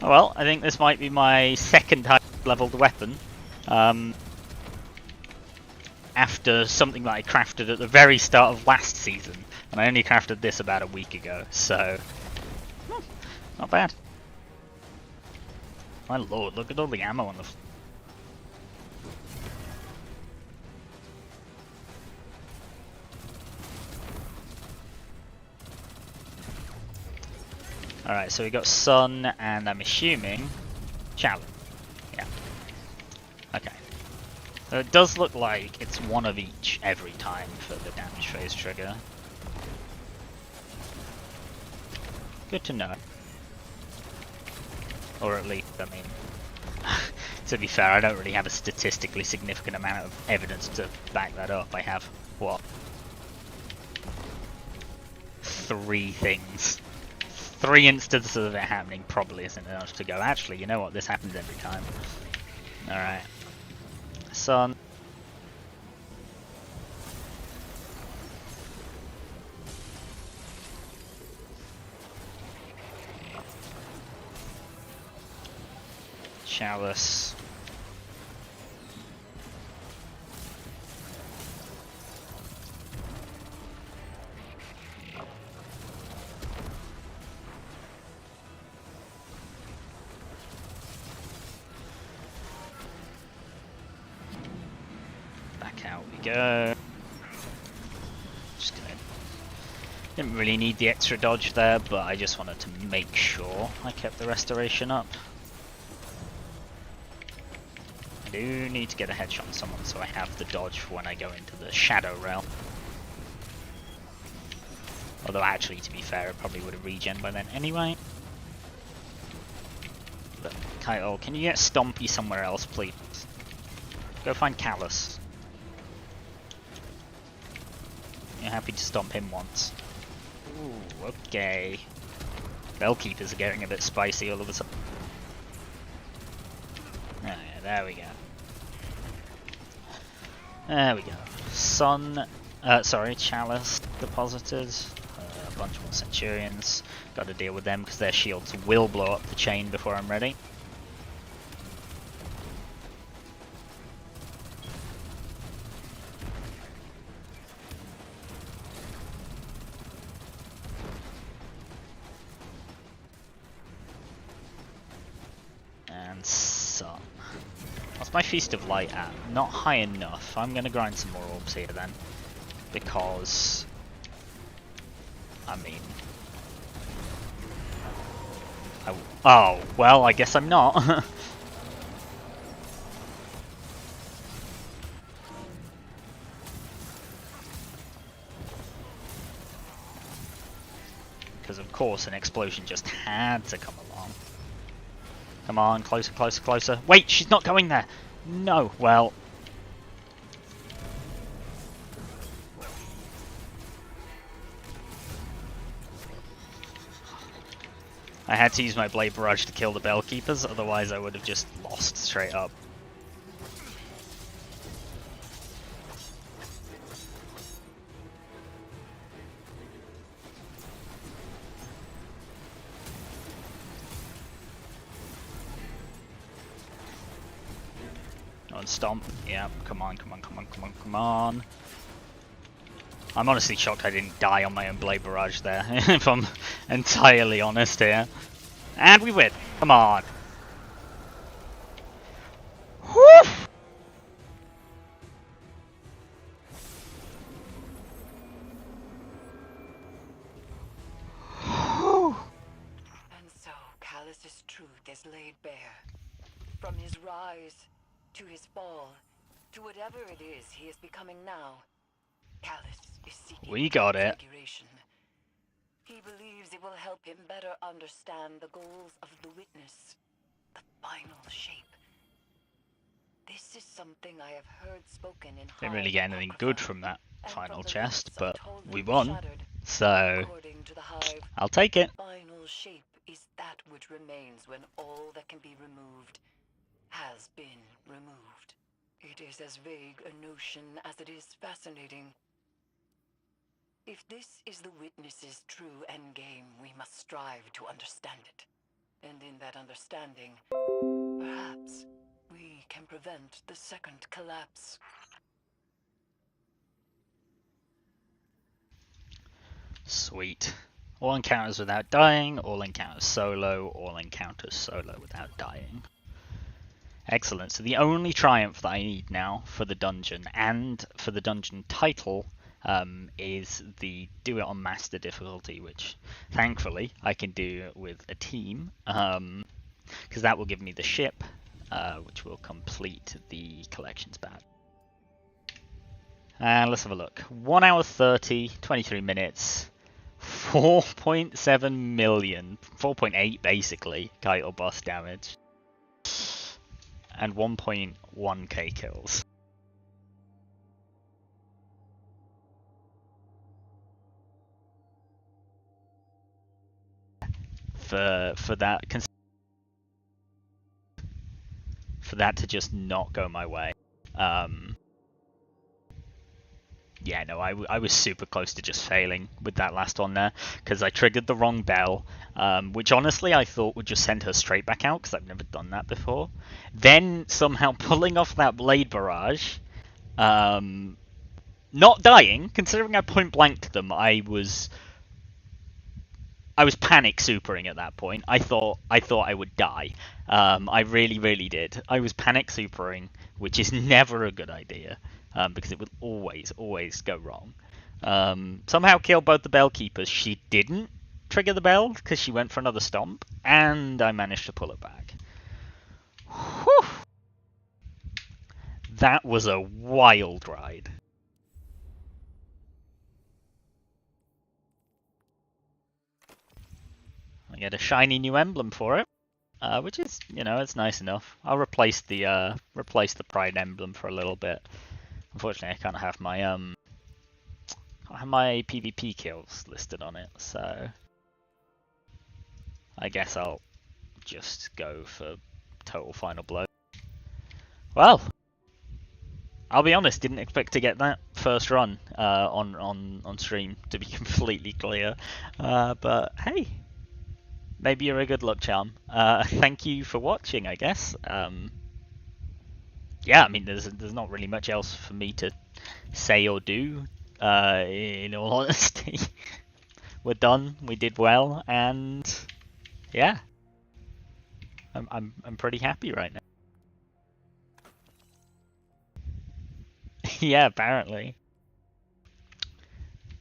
Oh well, I think this might be my second high leveled weapon. After something that I crafted at the very start of last season. And I only crafted this about a week ago, so... not bad. My lord, look at all the ammo on the... Alright, so we got Sun, and I'm assuming Challenge. Yeah. Okay. So it does look like it's one of each every time for the damage phase trigger. Good to know. Or at least, I mean, to be fair, I don't really have a statistically significant amount of evidence to back that up. I have, what? 3 things. 3 instances of it happening probably isn't enough to go, actually, you know what, this happens every time. Alright. Sun. Chalice. Back out we go. Just gonna... Didn't really need the extra dodge there, but I just wanted to make sure I kept the restoration up. I do need to get a headshot on someone so I have the dodge for when I go into the Shadow Realm. Although actually, to be fair, it probably would have regen by then anyway. But Kyle, can you get Stompy somewhere else, please? Go find Callus. You're happy to stomp him once. Ooh, okay. Bellkeepers are getting a bit spicy all of a sudden. Oh, yeah, there we go. There we go. Sun, sorry, Chalice deposited. A bunch more Centurions. Got to deal with them because their shields will blow up the chain before I'm ready. And Sun. What's my Feast of Light at? Not high enough. I'm going to grind some more orbs here then. Because... I mean... oh, well, I guess I'm not. Because of course an explosion just had to come along. Come on, closer, closer, closer. Wait, she's not going there! No, well... I had to use my Blade Barrage to kill the Bellkeepers, otherwise I would have just lost straight up. On Stomp, yeah, come on, come on, come on, come on, come on. I'm honestly shocked I didn't die on my own Blade Barrage there, if I'm entirely honest here. And we win. Come on. Whew. And so Callus's truth is laid bare. From his rise, to his fall, to whatever it is he is becoming now, Callus is seeking We got it. transfiguration. He believes it will help him better understand the goals of the witness, the final shape. This is something I have heard spoken in Didn't really Hive get anything good Apocrypha, from that and final from the chest, lips of but Told we the won. Shattered. So According to the Hive, I'll take it. the final shape is that which remains when all that can be removed has been removed. It is as vague a notion as it is fascinating. If this is the witness's true endgame, we must strive to understand it. And in that understanding, perhaps we can prevent the second collapse. Sweet. All encounters without dying, all encounters solo, all encounters solo without dying. Excellent. So the only triumph that I need now for the dungeon and for the dungeon title is the do it on master difficulty, which thankfully I can do with a team, because that will give me the ship, which will complete the collections badge. And let's have a look. 1 hour 30, 23 minutes, 4.7 million, 4.8 basically, Kite boss damage, and 1.1k kills. For that to just not go my way. Yeah, no, I was super close to just failing with that last one there, because I triggered the wrong bell, which honestly I thought would just send her straight back out, because I've never done that before. Then somehow pulling off that Blade Barrage, not dying, considering I point blanked them, I was panic supering at that point. I thought I would die. I really did. I was panic supering, which is never a good idea, because it will always go wrong. Somehow killed both the bell keepers. She didn't trigger the bell because she went for another stomp, and I managed to pull it back. Whew. That was a wild ride. I get a shiny new emblem for it. Which is, it's nice enough. I'll replace the Pride emblem for a little bit. Unfortunately, I can't have my PvP kills listed on it, so I guess I'll just go for total final blow. Well, I'll be honest, didn't expect to get that first run on stream, to be completely clear. But hey. Maybe you're a good luck charm. Thank you for watching, I guess. Yeah, I mean, there's not really much else for me to say or do. In all honesty, we're done. We did well, and yeah, I'm pretty happy right now. Yeah, apparently.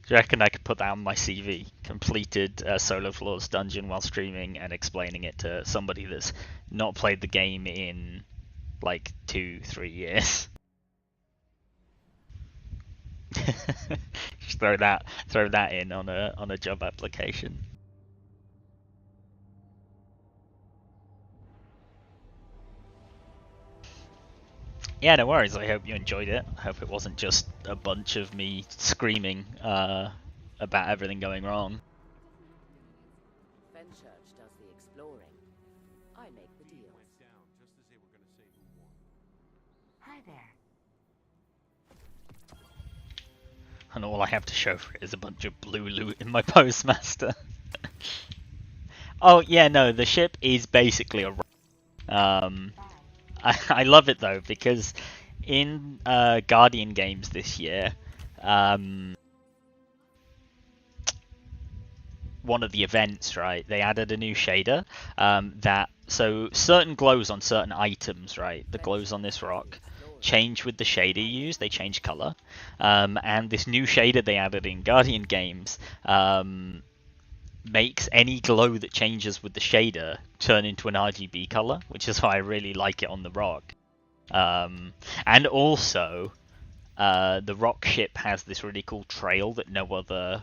Do you reckon I could put that on my CV? Completed a Solo Floors dungeon while streaming and explaining it to somebody that's not played the game in like 2-3 years. Just throw that in on a job application. Yeah, no worries. I hope you enjoyed it. I hope it wasn't just a bunch of me screaming about everything going wrong. Fenchurch does the exploring. I make the deals. Hi there. And all I have to show for it is a bunch of blue loot in my postmaster. Oh yeah, no, the ship is basically a I love it though, because in Guardian games this year, one of the events, right, they added a new shader so certain glows on certain items, right, the glows on this rock change with the shader you use, they change color. And this new shader they added in Guardian games makes any glow that changes with the shader turn into an RGB color, which is why I really like it on the rock. And also, the rock ship has this really cool trail that no other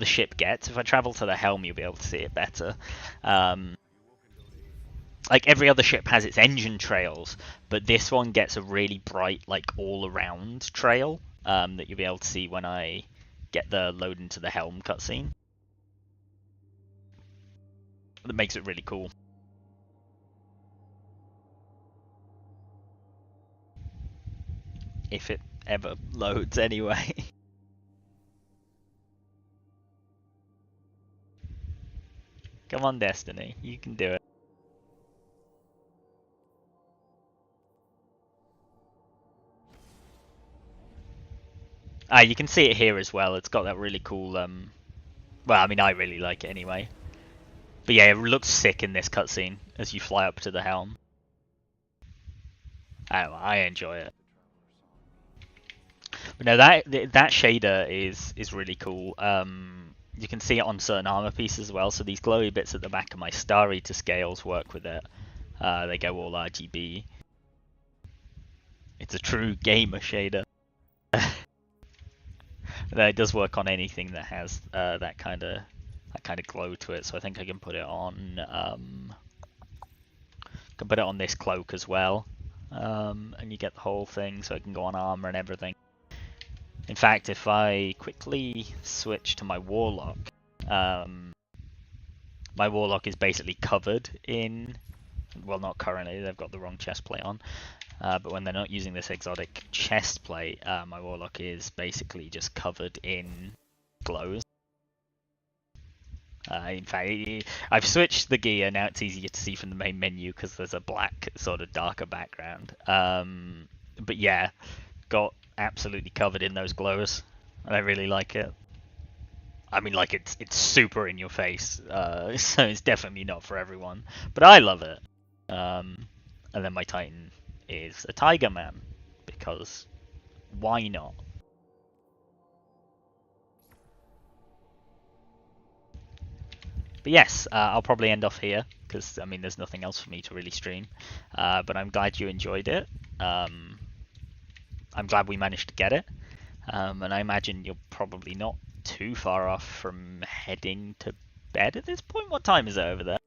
ship gets. If I travel to the helm, you'll be able to see it better. Like every other ship has its engine trails, but this one gets a really bright, like all around trail that you'll be able to see when I get the load into the helm cutscene. That makes it really cool. If it ever loads anyway. Come on, Destiny, you can do it. You can see it here as well. It's got that really cool, well, I mean, I really like it anyway. But yeah, it looks sick in this cutscene as you fly up to the helm. I enjoy it. But no, that shader is really cool. You can see it on certain armor pieces as well. So these glowy bits at the back of my Star Eater scales work with it. They go all RGB. It's a true gamer shader. It does work on anything that has that kind of glow to it. So I think I can put it on this cloak as well, and you get the whole thing. So it can go on armor and everything. In fact, if I quickly switch to my Warlock, my Warlock is basically covered in, well, not currently, they've got the wrong chest plate on, but when they're not using this exotic chest plate, my Warlock is basically just covered in glows. In fact, I've switched the gear, now it's easier to see from the main menu because there's a black, sort of darker background. But yeah, got absolutely covered in those glows, and I really like it. I mean, like, it's super in your face, so it's definitely not for everyone, but I love it. And then my Titan is a Tiger Man, because why not? But yes, I'll probably end off here, because, I mean, there's nothing else for me to really stream. But I'm glad you enjoyed it. I'm glad we managed to get it. And I imagine you're probably not too far off from heading to bed at this point. What time is it over there?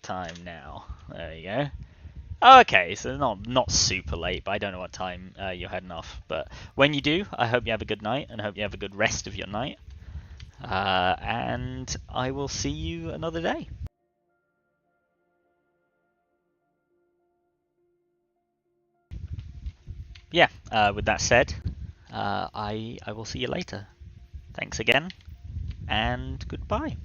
Time now. There you go. Okay, so not super late, but I don't know what time you're heading off. But when you do, I hope you have a good night, and I hope you have a good rest of your night. And I will see you another day. Yeah, with that said, I will see you later. Thanks again, and goodbye.